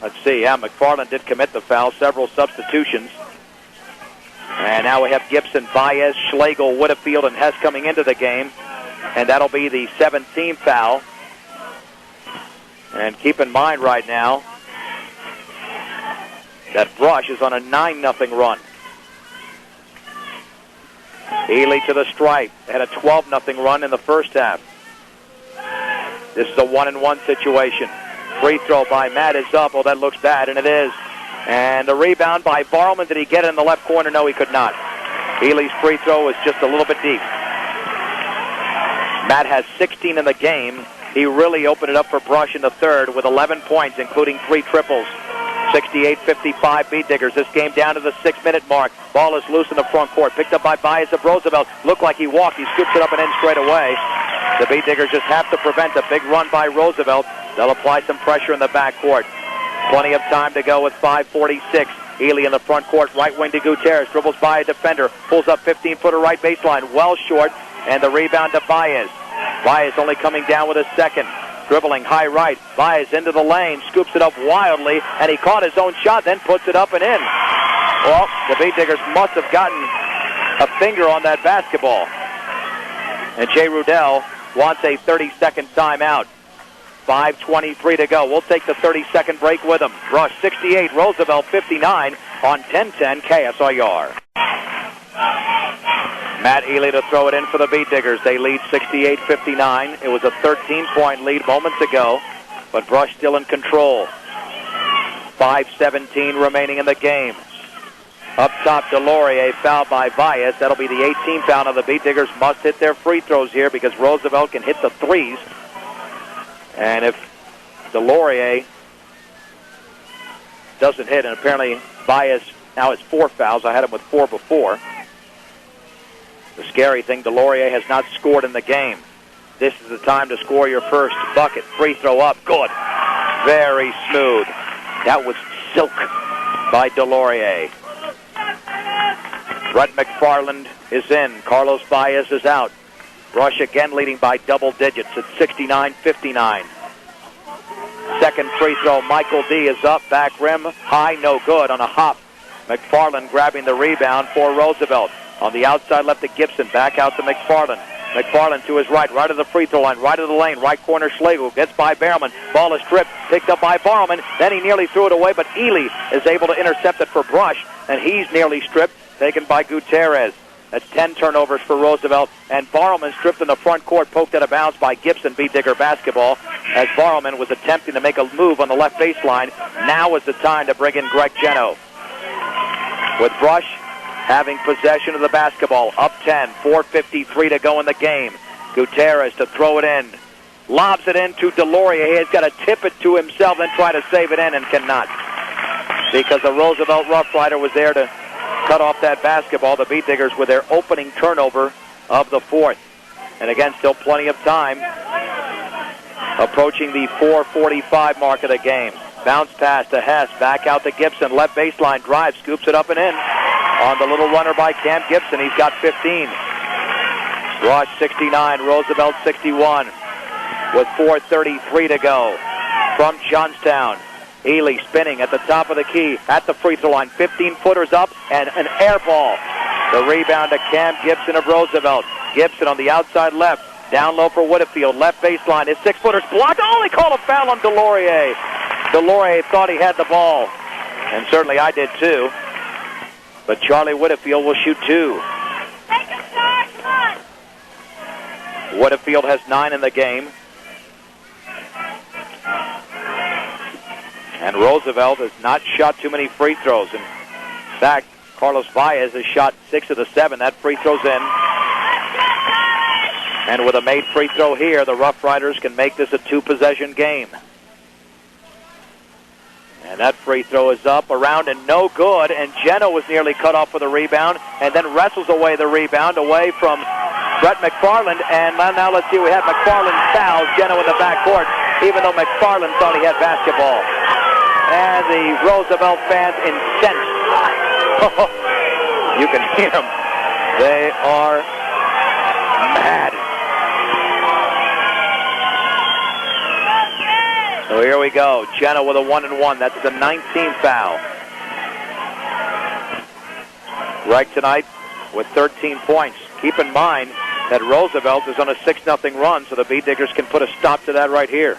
let's see. Yeah, McFarland did commit the foul. Several substitutions. And now we have Gibson, Baez, Schlegel, Woodfield, and Hess coming into the game. And that'll be the 17th foul. And keep in mind right now that Brush is on a 9-0 run. Ely to the stripe. They had a 12-0 run in the first half. This is a 1-1 situation. Free throw by Matt is up. Oh, that looks bad, and it is. And the rebound by Barrelman. Did he get it in the left corner? No, he could not. Ely's free throw was just a little bit deep. Matt has 16 in the game. He really opened it up for Brush in the third with 11 points, including 3 triples. 68-55 Beat Diggers. This game down to the 6-minute mark. Ball is loose in the front court. Picked up by Baez of Roosevelt. Looked like he walked. He scoops it up and in straight away. The Beat Diggers just have to prevent a big run by Roosevelt. They'll apply some pressure in the backcourt. Plenty of time to go with 5:46. Ely in the front court. Right wing to Gutierrez. Dribbles by a defender. Pulls up 15-footer right baseline. Well short. And the rebound to Baez. Baez only coming down with a second. Dribbling high right. Baez into the lane. Scoops it up wildly. And he caught his own shot. Then puts it up and in. Well, the Beat Diggers must have gotten a finger on that basketball. And Jay Rudell wants a 30-second timeout. 5:23 to go. We'll take the 30-second break with him. Brush 68, Roosevelt 59 on 1010 KSIR. Matt Ely to throw it in for the Beat Diggers. They lead 68-59. It was a 13-point lead moments ago, but Brush still in control. 5:17 remaining in the game. Up top, Delorier fouled by Baez. That'll be the 18th foul. Now the Beat Diggers must hit their free throws here because Roosevelt can hit the threes. And if Delorier doesn't hit, and apparently Baez now has 4 fouls. I had him with 4 before. The scary thing, Delorier has not scored in the game. This is the time to score your first bucket. Free throw up. Good. Very smooth. That was silk by Delorier. Brett McFarland is in. Carlos Baez is out. Brush again leading by double digits at 69-59. Second free throw, Michael D. is up. Back rim, high, no good on a hop. McFarland grabbing the rebound for Roosevelt. On the outside left to Gibson. Back out to McFarland. McFarland to his right of the free throw line, right of the lane, right corner Schlegel. Gets by Behrman. Ball is stripped, picked up by Barrelman. Then he nearly threw it away, but Ely is able to intercept it for Brush, and he's nearly stripped, taken by Gutierrez. That's 10 turnovers for Roosevelt. And Barrelman stripped in the front court, poked out of bounds by Gibson, Beat Digger basketball, as Barrelman was attempting to make a move on the left baseline. Now is the time to bring in Greg Geno. With Brush having possession of the basketball. Up 10, 4:53 to go in the game. Gutierrez to throw it in. Lobs it in to Delorier. He has got to tip it to himself and try to save it in and cannot. Because the Roosevelt Rough Rider was there to cut off that basketball. The Beat Diggers with their opening turnover of the fourth. And again, still plenty of time. Approaching the 4:45 mark of the game. Bounce pass to Hess. Back out to Gibson. Left baseline drive. Scoops it up and in. On the little runner by Cam Gibson. He's got 15. Rush 69. Roosevelt 61. With 4:33 to go from Johnstown. Ely spinning at the top of the key at the free throw line. 15-footers up and an air ball. The rebound to Cam Gibson of Roosevelt. Gibson on the outside left. Down low for Whitfield. Left baseline. His 6-footer's blocked. Oh, they call a foul on Delorier. Delorier thought he had the ball. And certainly I did too. But Charlie Whitfield will shoot 2. Whitfield has 9 in the game. And Roosevelt has not shot too many free throws. In fact, Carlos Baez has shot 6 of the 7. That free throw's in. And with a made free throw here, the Rough Riders can make this a 2-possession game. And that free throw is up, around, and no good. And Geno was nearly cut off for the rebound, and then wrestles away the rebound, away from Brett McFarland. And now let's see, we have McFarland fouls Geno in the backcourt, even though McFarland thought he had basketball. And the Roosevelt fans incensed. You can hear them. They are mad. So here we go. Geno with a 1-and-1. That's the 19th foul. Right tonight with 13 points. Keep in mind that Roosevelt is on a 6-0 run, so the Beat Diggers can put a stop to that right here.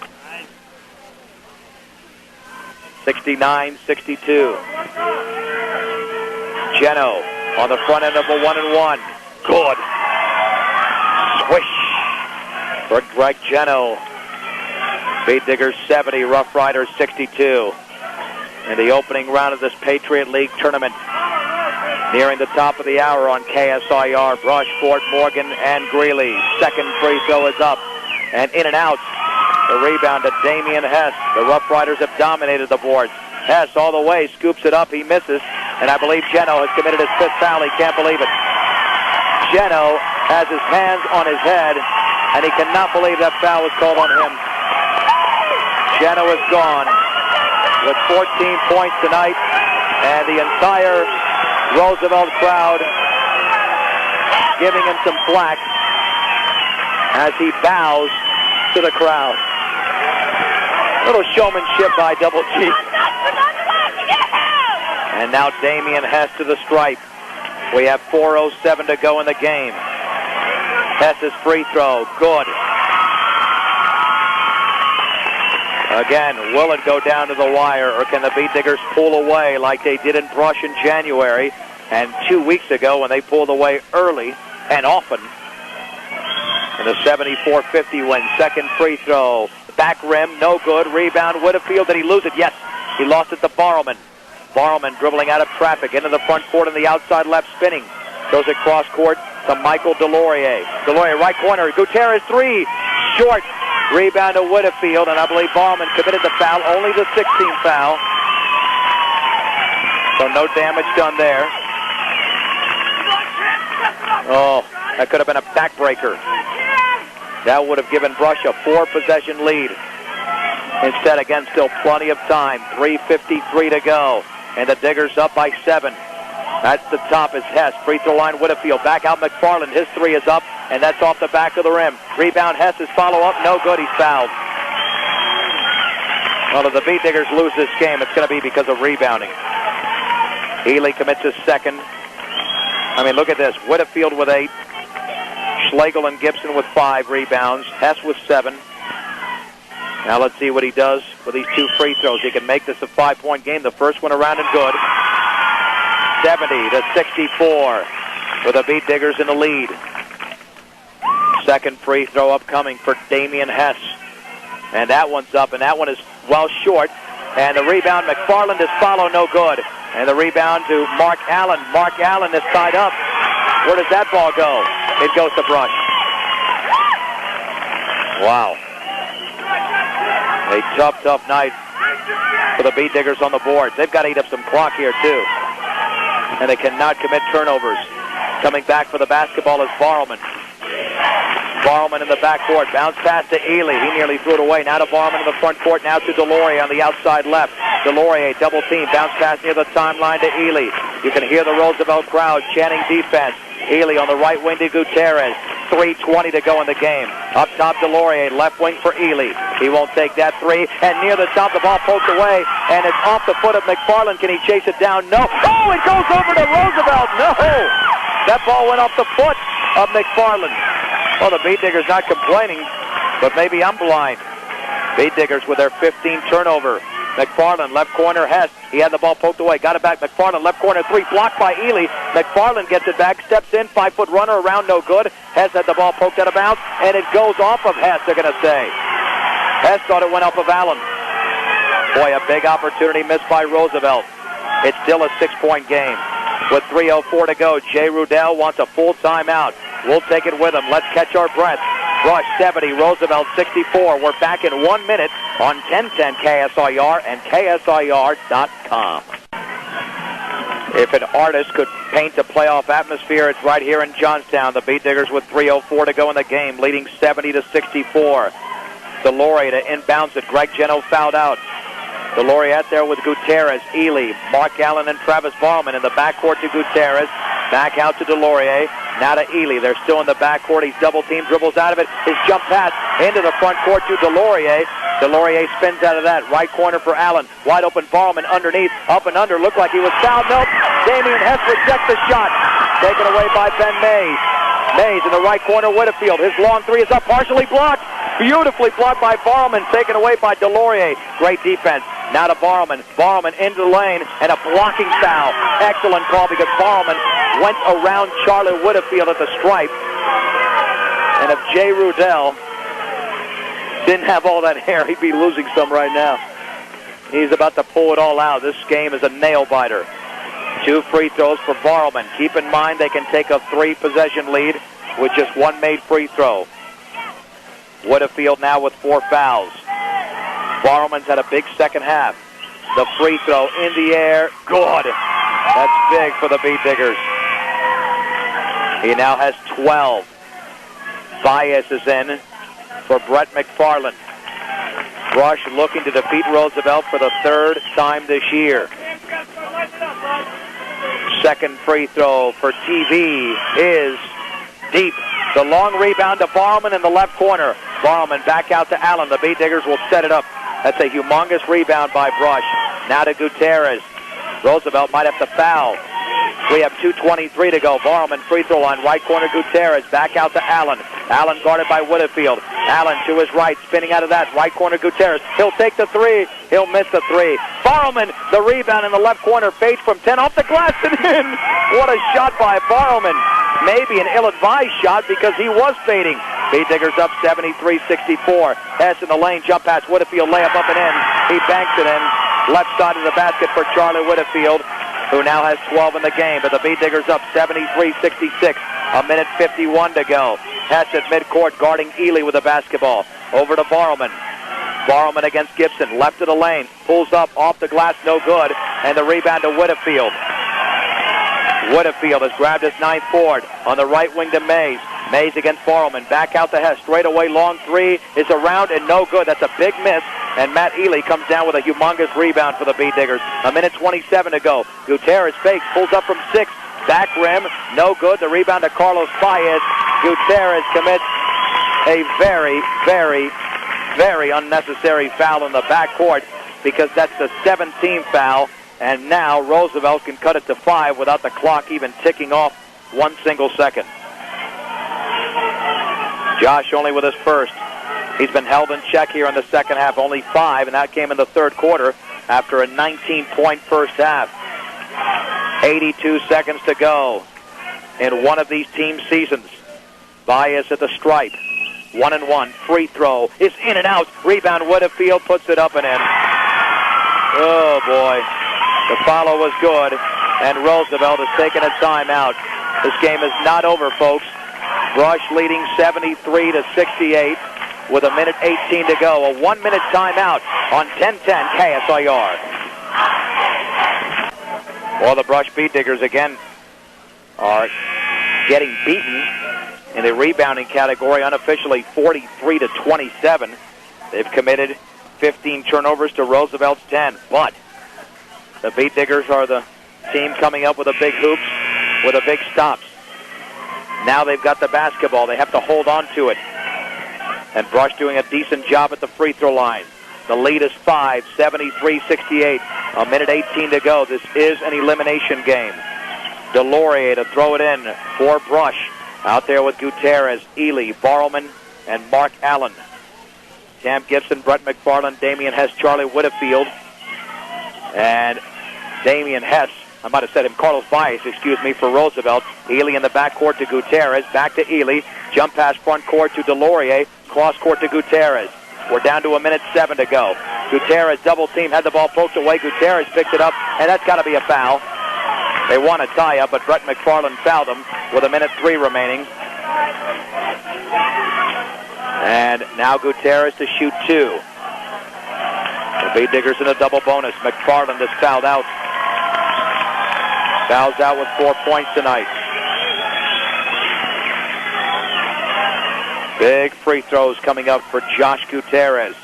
69-62. Geno on the front end of a 1-and-1. Good. Swish for Greg Geno. Beat Diggers 70, Rough Riders 62. In the opening round of this Patriot League tournament. Nearing the top of the hour on KSIR. Brush, Fort Morgan, and Greeley. Second free throw is up and in and out. The rebound to Damian Hess. The Rough Riders have dominated the boards. Hess all the way, scoops it up, he misses, and I believe Geno has committed his 5th foul. He can't believe it. Geno has his hands on his head, and he cannot believe that foul was called on him. Geno is gone with 14 points tonight, and the entire Roosevelt crowd giving him some flack as he bows to the crowd. Little showmanship by Double G. And now Damian Hess to the stripe. We have 4:07 to go in the game. Hess's free throw, good. Again, will it go down to the wire, or can the Beat Diggers pull away like they did in Brush in January and 2 weeks ago when they pulled away early and often in the 74-50 win? Second free throw. Back rim, no good. Rebound, Whitfield. Did he lose it? Yes. He lost it to Barrowman. Barrowman dribbling out of traffic into the front court on the outside left, spinning. Throws it cross court to Michael Delorier. Delorier, right corner. Gutierrez, 3. Short. Rebound to Whitfield, and I believe Barrowman committed the foul. Only the 16th foul. So no damage done there. Oh, that could have been a backbreaker. That would have given Brush a 4-possession lead. Instead, again, still plenty of time. 3:53 to go. And the Diggers up by 7. That's the top is Hess. Free throw line, Whitfield. Back out McFarland. His 3 is up, and that's off the back of the rim. Rebound, Hess's follow-up. No good. He's fouled. Well, if the Beat Diggers lose this game, it's going to be because of rebounding. Ely commits his second. I mean, look at this. Whitfield with 8. Schlegel and Gibson with 5 rebounds. Hess with 7. Now let's see what he does with these 2 free throws. He can make this a 5-point game. The first one around and good. 70-64 with the Beat Diggers in the lead. Second free throw upcoming for Damian Hess. And that one's up, and that one is well short. And the rebound, McFarland is followed, no good. And the rebound to Mark Allen. Mark Allen is tied up. Where does that ball go? It goes to Brush. Wow. A tough night for the Beat Diggers on the board. They've got to eat up some clock here, too. And they cannot commit turnovers. Coming back for the basketball is Barrelman. Barrelman in the backcourt. Bounce pass to Ely. He nearly threw it away. Now to Barrelman in the front court. Now to Delorier on the outside left. Delorier double team. Bounce pass near the timeline to Ely. You can hear the Roosevelt crowd chanting defense. Ely on the right wing to Gutierrez. 3:20 to go in the game. Up top, Delorier, left wing for Ely. He won't take that three. And near the top, the ball poked away. And it's off the foot of McFarland. Can he chase it down? No. Oh, it goes over to Roosevelt. No. That ball went off the foot of McFarland. Well, the Beat Diggers not complaining, but maybe I'm blind. Beat Diggers with their 15th turnover. McFarland, left corner, Hess. He had the ball poked away. Got it back. McFarland, left corner, three. Blocked by Ely. McFarland gets it back. Steps in. 5-foot runner around. No good. Hess had the ball poked out of bounds. And it goes off of Hess, they're going to say. Hess thought it went off of Allen. Boy, a big opportunity missed by Roosevelt. It's still a 6-point game. With 3:04 to go, Jay Rudell wants a full timeout. We'll take it with him. Let's catch our breath. Rush 70, Roosevelt 64. We're back in 1 minute on 1010 KSIR and KSIR.com. If an artist could paint a playoff atmosphere, it's right here in Johnstown. The Beat Diggers with 3:04 to go in the game, leading 70-64. Delorier to inbounds it. Greg Geno fouled out. Delorier out there with Gutierrez, Ely, Mark Allen, and Travis Barrelman in the backcourt to Gutierrez. Back out to Delorier. Now to Ely. They're still in the backcourt. He's double-teamed, dribbles out of it. His jump pass into the front court to Delorier. Delorier spins out of that. Right corner for Allen. Wide open Barrelman underneath. Up and under. Looked like he was fouled. Nope. Damian Hess rejects the shot. Taken away by Ben Mays. Mays in the right corner, Whitfield. His long three is up, partially blocked. Beautifully blocked by Barrelman. Taken away by Delorier. Great defense. Now to Barrelman. Barrelman into the lane and a blocking foul. Excellent call because Barrelman went around Charlie Whitfield at the stripe. And if Jay Rudell didn't have all that hair, he'd be losing some right now. He's about to pull it all out. This game is a nail-biter. 2 free throws for Barrelman. Keep in mind they can take a 3-possession lead with just 1 made free throw. Whitfield now with 4 fouls. Barrelman's had a big second half. The free throw in the air. Good. That's big for the Beat Diggers. He now has 12. Bias is in for Brett McFarland. Brush looking to defeat Roosevelt for the 3rd time this year. Second free throw for TV is deep. The long rebound to Barrelman in the left corner. Barrelman back out to Allen. The Beat Diggers will set it up. That's a humongous rebound by Brush. Now to Gutierrez. Roosevelt might have to foul. We have 2:23 to go. Barrelman free throw line. Right corner Gutierrez. Back out to Allen. Allen guarded by Whitfield. Allen to his right. Spinning out of that. Right corner Gutierrez. He'll take the 3. He'll miss the 3. Barrelman, the rebound in the left corner. Fades from 10 off the glass and in. What a shot by Barrelman. Maybe an ill-advised shot because he was fading. Beat Diggers up 73-64. Hess in the lane. Jump pass. Whitfield layup up and in. He banks it in. Left side of the basket for Charlie Whitfield, who now has 12 in the game. But the Beat Diggers up 73-66. A minute 51 to go. Hess at midcourt guarding Ely with the basketball. Over to Barrelman. Barrelman against Gibson. Left of the lane. Pulls up off the glass. No good. And the rebound to Whitfield. Whitfield has grabbed his 9th board. On the right wing to Mays. Mays against Barrelman. Back out to Hess. Straight away long 3 is around and no good. That's a big miss. And Matt Ely comes down with a humongous rebound for the Beat Diggers. A minute 27 to go. Gutierrez fakes. Pulls up from 6. Back rim. No good. The rebound to Carlos Baez. Gutierrez commits a very, very, very unnecessary foul in the backcourt because that's the 17th foul. And now Roosevelt can cut it to 5 without the clock even ticking off 1 single second. Josh only with his first. He's been held in check here in the second half. Only 5, and that came in the 3rd quarter after a 19-point first half. 82 seconds to go in one of these team seasons. Bias at the stripe. 1-and-1. Free throw is in and out. Rebound. Whitfield puts it up and in. Oh, boy. The follow was good, and Roosevelt has taken a timeout. This game is not over, folks. Brush leading 73-68 with 1:18 to go. A 1-minute timeout on 10-10 KSIR. Well, the Brush Beat Diggers again are getting beaten in the rebounding category, unofficially 43-27. They've committed 15 turnovers to Roosevelt's 10. But the Beat Diggers are the team coming up with the big hoops, with the big stops. Now they've got the basketball. They have to hold on to it. And Brush doing a decent job at the free throw line. The lead is 5, 73-68. 1:18 to go. This is an elimination game. Delorier to throw it in for Brush. Out there with Gutierrez, Ely, Barrelman, and Mark Allen. Cam Gibson, Brett McFarland, Damian Hess, Charlie Whitfield, and Damian Hess. I might have said him, Carlos Baez, for Roosevelt. Ely in the backcourt to Gutierrez. Back to Ely. Jump pass front court to Delorier. Cross court to Gutierrez. We're down to 1:07 to go. Gutierrez double team, had the ball poked away. Gutierrez picked it up, and that's got to be a foul. They want a tie-up, but Brett McFarland fouled him with 1:03 remaining. And now Gutierrez to shoot 2. The Beat Diggers in a double bonus. McFarland is fouled out. Fouls out with 4 points tonight. Big free throws coming up for Josh Gutierrez.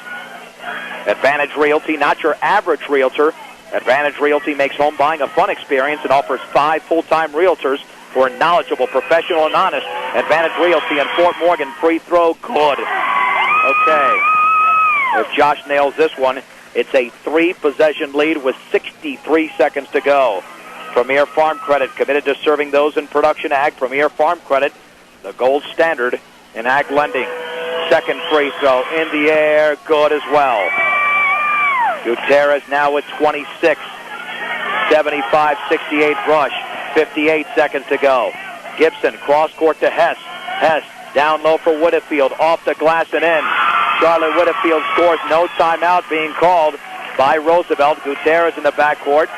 Advantage Realty, not your average realtor. Advantage Realty makes home buying a fun experience and offers 5 full-time realtors who are knowledgeable, professional, and honest. Advantage Realty in Fort Morgan. Free throw, good. Okay. If Josh nails this one, it's a 3-possession lead with 63 seconds to go. Premier Farm Credit, committed to serving those in production ag. Premier Farm Credit, the gold standard in ag lending. Second free throw in the air, good as well. Gutierrez now with 26. 75-68 Brush. 58 seconds to go. Gibson, cross court to Hess. Hess down low for Whitfield. Off the glass and in. Charlie Whitfield scores. No timeout being called by Roosevelt. Gutierrez in the backcourt.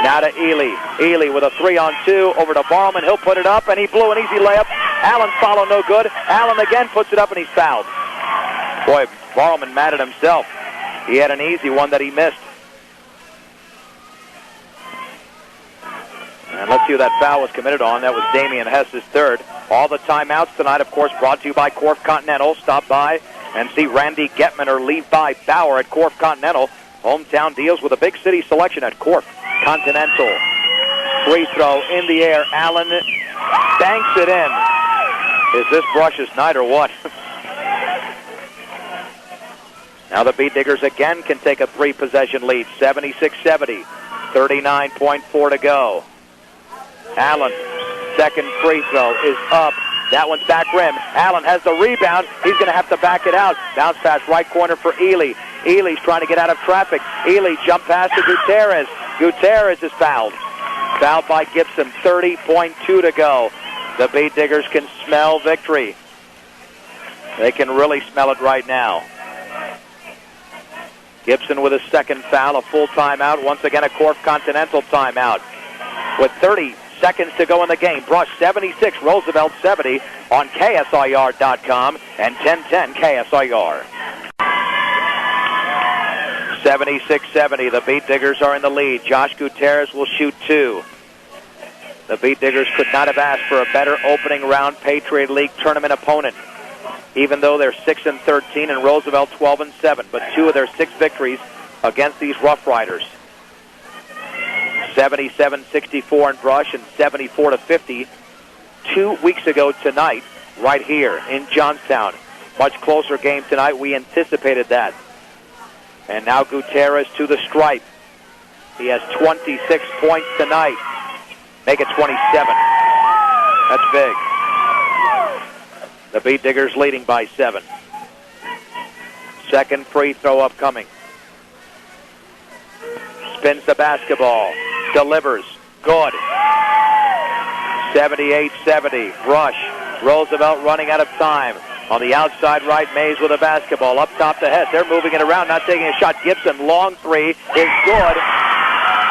Now to Ely. Ely with a 3-on-2 over to Barrelman. He'll put it up, and he blew an easy layup. Allen follow, no good. Allen again puts it up, and he's fouled. Boy, Barrelman mad at himself. He had an easy one that he missed. And let's see who that foul was committed on. That was Damian Hess's third. All the timeouts tonight, of course, brought to you by Corf Continental. Stop by and see Randy Getman or Levi Bauer at Corf Continental. Hometown deals with a big city selection at Corf Continental. Free throw in the air. Allen banks it in. Is this Brush's night or what? Now the Beat Diggers again can take a 3-possession lead. 76-70. 39.4 to go. Allen, second free throw is up. That one's back rim. Allen has the rebound. He's going to have to back it out. Bounce pass right corner for Ely. Ely's trying to get out of traffic. Ely jump pass to Gutierrez. Gutierrez is fouled. Fouled by Gibson. 30.2 to go. The Beat Diggers can smell victory. They can really smell it right now. Gibson with a second foul, a full timeout. Once again, a Corf Continental timeout. With 30 seconds to go in the game. Brush 76, Roosevelt 70 on KSIR.com and 1010 KSIR. 76-70. The Beat Diggers are in the lead. Josh Gutierrez will shoot 2. The Beat Diggers could not have asked for a better opening round Patriot League tournament opponent, even though they're 6-13 and Roosevelt 12-7. But 2 of their 6 victories against these Rough Riders. 77-64 in Brush and 74-50 2 weeks ago tonight, right here in Johnstown. Much closer game tonight. We anticipated that. And now Gutierrez to the stripe. He has 26 points tonight. Make it 27. That's big. The Beat Diggers leading by 7. Second free throw upcoming. Spins the basketball. Delivers. Good. 78-70. Brush. Roosevelt running out of time. On the outside right, Mays with a basketball. Up top to Hess. They're moving it around, not taking a shot. Gibson, long 3 is good.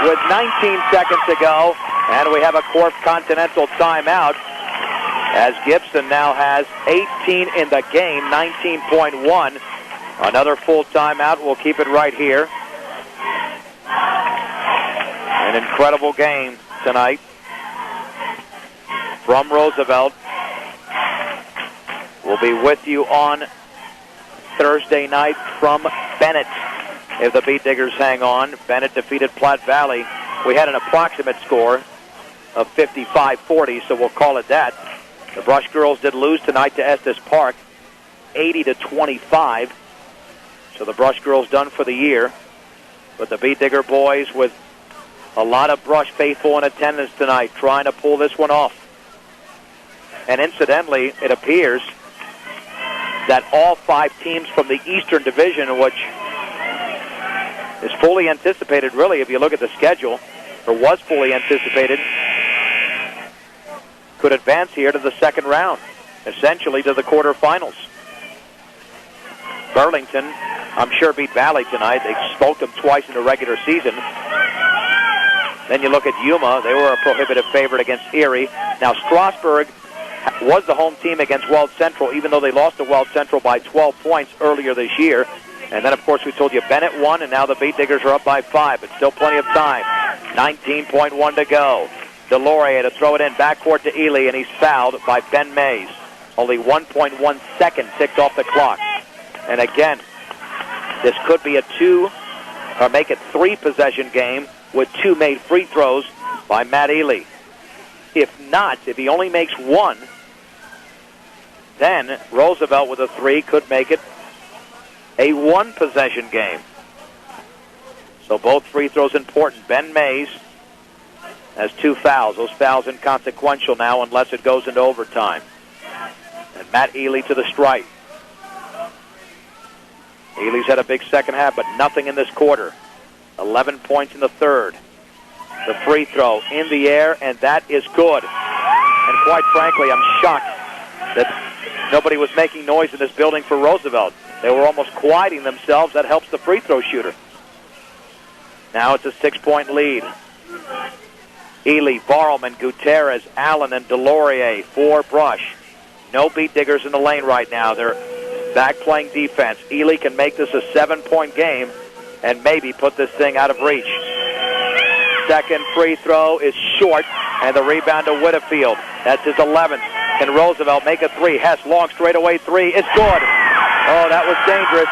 with 19 seconds to go, and we have a Corp Continental timeout as Gibson now has 18 in the game, 19.1. Another full timeout. We'll keep it right here. An incredible game tonight from Roosevelt. We'll be with you on Thursday night from Bennett if the Beat Diggers hang on. Bennett defeated Platte Valley. We had an approximate score of 55-40, so we'll call it that. The Brush Girls did lose tonight to Estes Park, 80-25. So the Brush Girls done for the year. But the Beat Digger boys with a lot of Brush faithful in attendance tonight trying to pull this one off. And incidentally, it appears that all 5 teams from the Eastern Division, which is fully anticipated, really, if you look at the schedule, or was fully anticipated, could advance here to the second round, essentially to the quarterfinals. Burlington, I'm sure, beat Valley tonight. They smoked them twice in the regular season. Then you look at Yuma. They were a prohibitive favorite against Erie. Now, Strasburg was the home team against Weld Central, even though they lost to Weld Central by 12 points earlier this year. And then, of course, we told you Bennett won, and now the Beat Diggers are up by 5, but still plenty of time. 19.1 to go. Delorier to throw it in backcourt to Ely, and he's fouled by Ben Mays. Only 1.1 seconds ticked off the clock. And again, this could be a 3-possession game with 2 made free throws by Matt Ely. If not, if he only makes 1, then Roosevelt with a 3 could make it a 1-possession game. So both free throws important. Ben Mays has 2 fouls. Those fouls inconsequential now unless it goes into overtime. And Matt Ely to the stripe. Ely's had a big second half, but nothing in this quarter. 11 points in the third. The free throw in the air, and that is good. And quite frankly, I'm shocked that nobody was making noise in this building for Roosevelt. They were almost quieting themselves. That helps the free throw shooter. Now it's a 6-point lead. Ely, Barrelman, Gutierrez, Allen, and Delorier for Brush. No Beat Diggers in the lane right now. They're back playing defense. Ely can make this a 7-point game and maybe put this thing out of reach. Second free throw is short, and the rebound to Whitfield. That's his 11th. Can Roosevelt make a 3? Hess, long straightaway 3 is good. Oh, that was dangerous.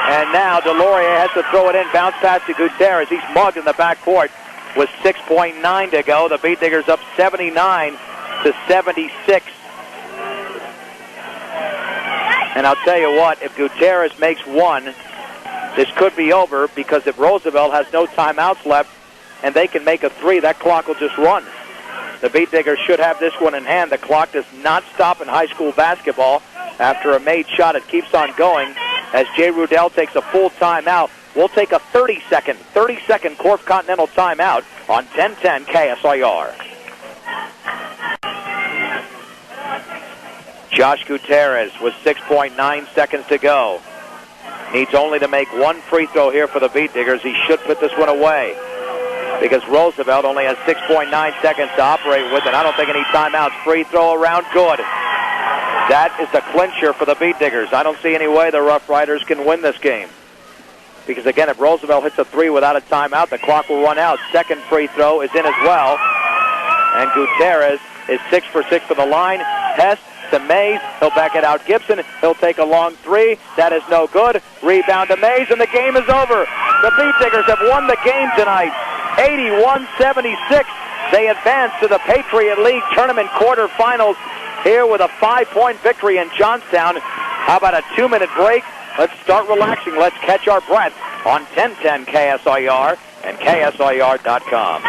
And now Delorier has to throw it in. Bounce pass to Gutierrez. He's mugged in the backcourt with 6.9 to go. The Beat Diggers up 79-76. And I'll tell you what, if Gutierrez makes 1, this could be over, because if Roosevelt has no timeouts left and they can make a 3, that clock will just run. The Beat Diggers should have this one in hand. The clock does not stop in high school basketball. After a made shot, it keeps on going as Jay Rudell takes a full timeout. We'll take a 30-second Corp Continental timeout on 1010 KSIR. Josh Gutierrez with 6.9 seconds to go. Needs only to make 1 free throw here for the Beat Diggers. He should put this one away, because Roosevelt only has 6.9 seconds to operate with, and I don't think any timeouts. Free throw around, good. That is the clincher for the Beat Diggers. I don't see any way the Rough Riders can win this game, because again, if Roosevelt hits a 3 without a timeout, the clock will run out. Second free throw is in as well, and Gutierrez is 6 for 6 for the line. Hess to Mays. He'll back it out. Gibson. He'll take a long 3. That is no good. Rebound to Mays, and the game is over. The Beat Diggers have won the game tonight. 81-76. They advance to the Patriot League Tournament quarterfinals here with a 5-point victory in Johnstown. How about a 2-minute break? Let's start relaxing. Let's catch our breath on 1010 KSIR and KSIR.com.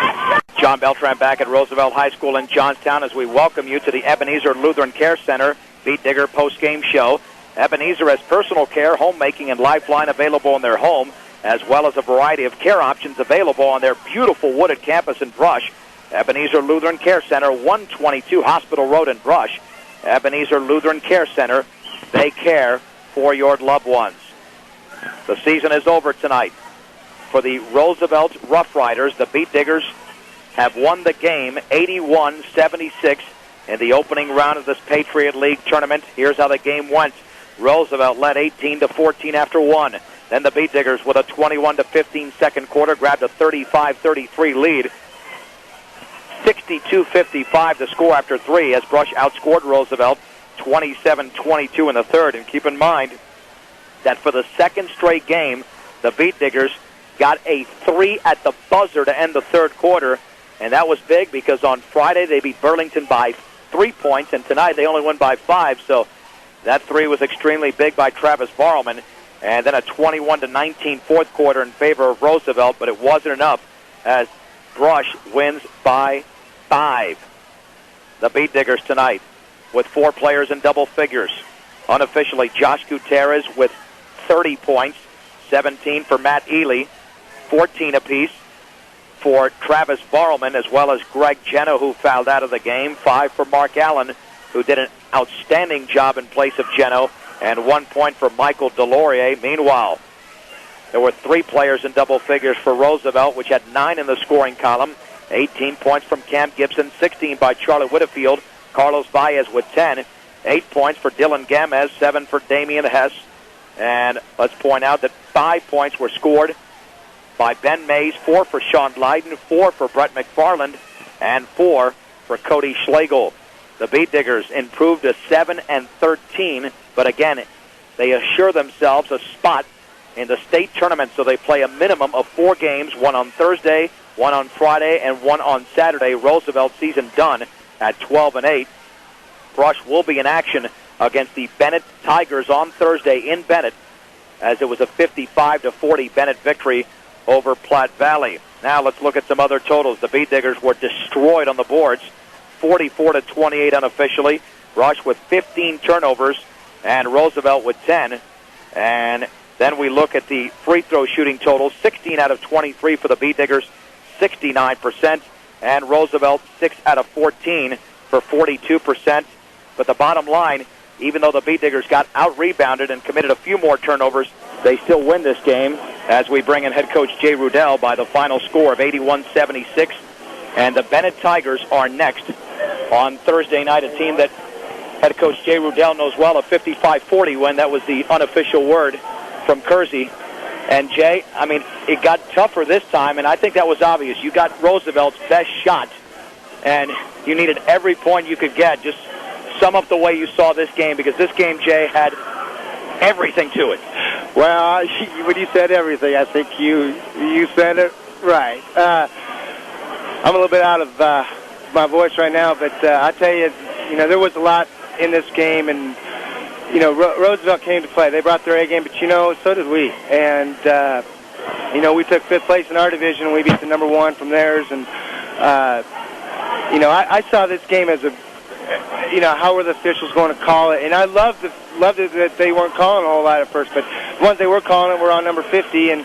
John Beltran back at Roosevelt High School in Johnstown as we welcome you to the Ebenezer Lutheran Care Center Beat Digger post-game show. Ebenezer has personal care, homemaking, and lifeline available in their home, as well as a variety of care options available on their beautiful wooded campus in Brush. Ebenezer Lutheran Care Center, 122 Hospital Road in Brush. Ebenezer Lutheran Care Center, they care for your loved ones. The season is over tonight. for the Roosevelt Rough Riders. The Beat Diggers have won the game 81-76 in the opening round of this Patriot League tournament. Here's how the game went. Roosevelt led 18-14 after one. Then the Beat Diggers, with a 21-15 second quarter, grabbed a 35-33 lead. 62-55 the score after three, as Brush outscored Roosevelt 27-22 in the third. And keep in mind that for the second straight game, the Beat Diggers got a three at the buzzer to end the third quarter, and that was big because on Friday they beat Burlington by 3 points, and tonight they only won by 5, so that three was extremely big by Travis Barrelman. And then a 21-19 fourth quarter in favor of Roosevelt, but it wasn't enough as Brush wins by 5. The Beat Diggers tonight with 4 players in double figures. Unofficially, Josh Gutierrez with 30 points, 17 for Matt Ely, 14 apiece for Travis Barrelman, as well as Greg Jenna, who fouled out of the game, 5 for Mark Allen, who did an outstanding job in place of Geno, and 1 point for Michael Delorier. Meanwhile, there were 3 players in double figures for Roosevelt, which had 9 in the scoring column. 18 points from Cam Gibson, 16 by Charlie Whitfield, Carlos Baez with 10, 8 points for Dylan Gamez, 7 for Damian Hess, and let's point out that 5 points were scored by Ben Mays, 4 for Sean Blyden, 4 for Brett McFarland, and 4 for Cody Schlegel. The Beat Diggers improved to 7-13, but again, they assure themselves a spot in the state tournament, so they play a minimum of 4 games, 1 on Thursday, 1 on Friday, and 1 on Saturday. Roosevelt season done at 12-8. Brush will be in action against the Bennett Tigers on Thursday in Bennett, as it was a 55-40 Bennett victory over Platte Valley. Now let's look at some other totals. The Beat Diggers were destroyed on the boards, 44-28 unofficially. Brush with 15 turnovers, and Roosevelt with 10. And then we look at the free throw shooting totals, 16 out of 23 for the Beat Diggers, 69%, and Roosevelt 6 out of 14 for 42%. But the bottom line, even though the Beat Diggers got out-rebounded and committed a few more turnovers, they still win this game, as we bring in head coach Jay Rudell by the final score of 81-76. And the Bennett Tigers are next on Thursday night, a team that head coach Jay Rudell knows well, a 55-40 win. That was the unofficial word from Kersey. And Jay, I mean, it got tougher this time, and I think that was obvious. You got Roosevelt's best shot, and you needed every point you could get. Just sum up the way you saw this game, because this game, Jay, had everything to it. Well, when you said everything, I think you said it right. I'm a little bit out of my voice right now, but I tell you, there was a lot in this game, and Roosevelt came to play. They brought their A game, but so did we. And we took 5th place in our division, and we beat the number 1 from theirs. And I saw this game as a, how were the officials going to call it? And I loved it that they weren't calling a whole lot at first, but the ones they were calling it were on number 50, and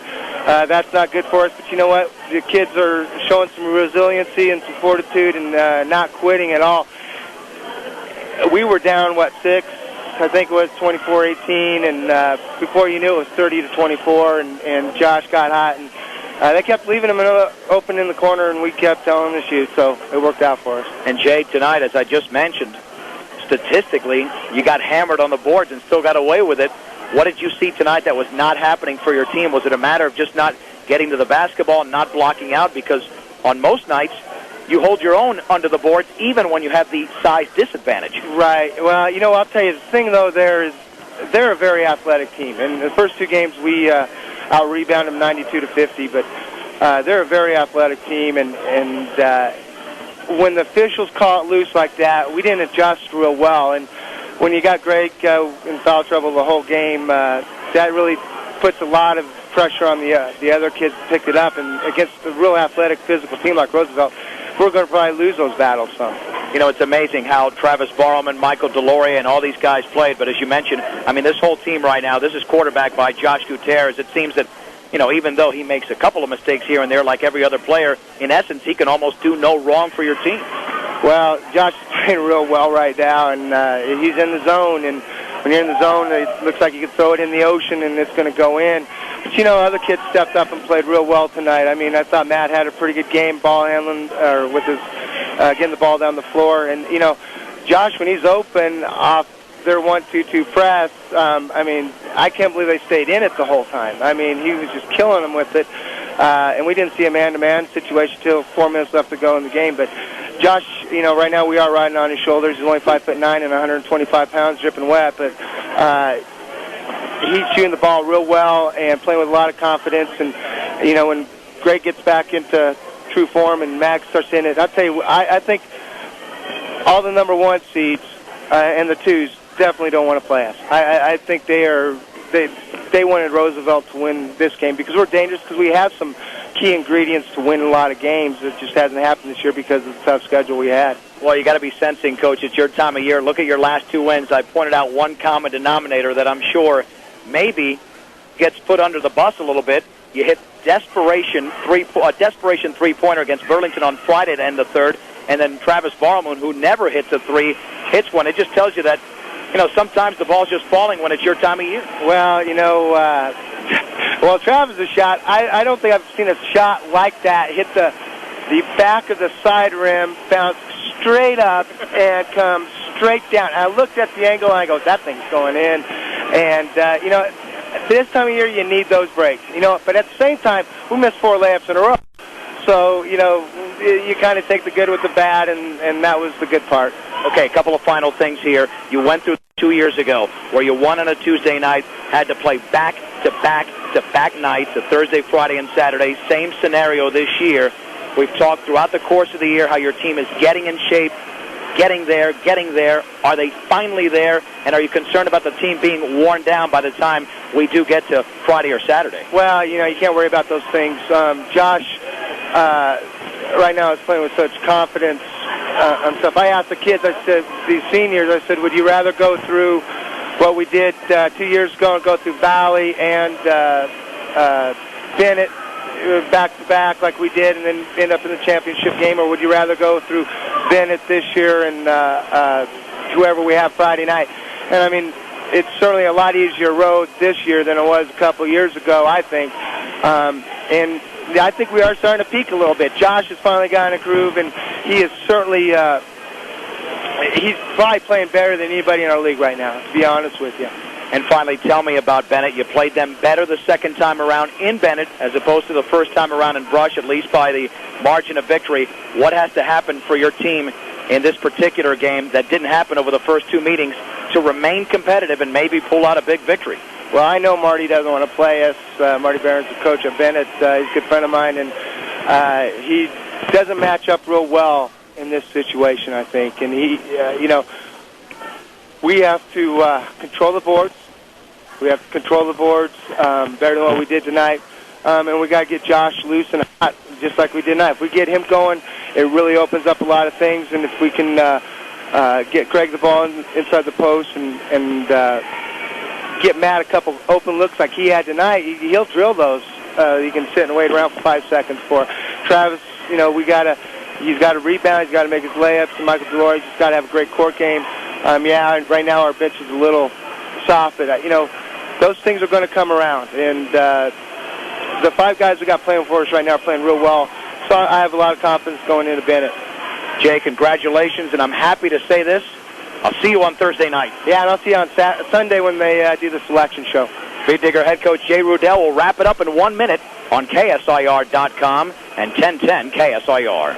that's not good for us. But you know what? The kids are showing some resiliency and some fortitude and not quitting at all. We were down, 6? I think it was 24-18, and before you knew it was 30-24, and Josh got hot, and they kept leaving him open in the corner, and we kept telling him to shoot, so it worked out for us. And Jay, tonight, as I just mentioned, statistically, you got hammered on the boards and still got away with it. What did you see tonight that was not happening for your team? Was it a matter of just not getting to the basketball and not blocking out? Because on most nights, you hold your own under the boards, even when you have the size disadvantage. Right. Well, I'll tell you, the thing, though, they're a very athletic team. In the first 2 games, we out-rebounded them 92-50, but they're a very athletic team, and when the officials call it loose like that, we didn't adjust real well. And when you got Greg in foul trouble the whole game, that really puts a lot of pressure on the other kids to pick it up. And against a real athletic, physical team like Roosevelt, we're going to probably lose those battles some. It's amazing how Travis Barrelman, Michael Delorier, and all these guys played. But as you mentioned, this whole team right now, this is quarterbacked by Josh Gutierrez. It seems that, even though he makes a couple of mistakes here and there like every other player, in essence, he can almost do no wrong for your team. Well, Josh is playing real well right now, and he's in the zone. And when you're in the zone, it looks like you can throw it in the ocean and it's going to go in. But, you know, other kids stepped up and played real well tonight. I mean, I thought Matt had a pretty good game ball handling, or with his getting the ball down the floor. And, you know, Josh, when he's open off their 1-2-2 press, I mean, I can't believe they stayed in it the whole time. I mean, he was just killing them with it. And we didn't see a man-to-man situation till 4 minutes left to go in the game. But Josh, you know, right now we are riding on his shoulders. He's only 5'9" and 125 pounds, dripping wet. But he's shooting the ball real well and playing with a lot of confidence. And, you know, when Greg gets back into true form and Max starts in it, I'll tell you, I think all the number 1 seeds and the 2s definitely don't want to play us. I think they wanted Roosevelt to win this game because we're dangerous, because we have some key ingredients to win a lot of games. It just hasn't happened this year because of the tough schedule we had. Well, you got to be sensing, Coach. It's your time of year. Look at your last 2 wins. I pointed out one common denominator that I'm sure maybe gets put under the bus a little bit. You hit desperation three-pointer against Burlington on Friday to end the third, and then Travis Barlmoon, who never hits a three, hits one. It just tells you that, you know, sometimes the ball's just falling when it's your time of year. Well, you know, well, Travis' shot, I don't think I've seen a shot like that hit the back of the side rim, bounce straight up, and come straight down. And I looked at the angle, and I go, that thing's going in. And, you know, this time of year, you need those breaks. You know, but at the same time, we missed 4 layups in a row. So, you know, you kind of take the good with the bad, and that was the good part. Okay, a couple of final things here. You went through 2 years ago where you won on a Tuesday night, had to play back-to-back nights, a Thursday, Friday, and Saturday. Same scenario this year. We've talked throughout the course of the year how your team is getting in shape, getting there. Are they finally there? And are you concerned about the team being worn down by the time we do get to Friday or Saturday? Well, you know, you can't worry about those things. Josh, right now, is playing with such confidence and stuff. I asked the kids, I said, these seniors, I said, would you rather go through what we did 2 years ago and go through Valley and Bennett back-to-back like we did and then end up in the championship game, or would you rather go through Bennett this year and whoever we have Friday night? And, I mean, it's certainly a lot easier road this year than it was a couple years ago, I think. And I think we are starting to peak a little bit. Josh has finally gotten a groove, and he is certainly he's probably playing better than anybody in our league right now, to be honest with you. And finally, tell me about Bennett. You played them better the second time around in Bennett as opposed to the first time around in Brush, at least by the margin of victory. What has to happen for your team in this particular game that didn't happen over the first 2 meetings to remain competitive and maybe pull out a big victory? Well, I know Marty doesn't want to play us. Marty Barron's the coach of Bennett. He's a good friend of mine, and he doesn't match up real well in this situation, I think. And he, you know, we have to control the boards. We have to control the boards better than what we did tonight. And we got to get Josh loose and hot, just like we did tonight. If we get him going, it really opens up a lot of things. And if we can get Craig the ball inside the post and get Matt a couple open looks like he had tonight, he'll drill those. He can sit and wait around for 5 seconds for Travis. You know, he's got to rebound. He's got to make his layups. And Michael Delore, he's got to have a great court game. Yeah, right now our bench is a little soft, but you know, those things are going to come around. And the 5 guys we got playing for us right now are playing real well. So I have a lot of confidence going into Bennett. Jay, congratulations, and I'm happy to say this. I'll see you on Thursday night. Yeah, and I'll see you on Sunday when they do the selection show. Speed Digger head coach Jay Rudell will wrap it up in 1 minute on KSIR.com and 1010 KSIR.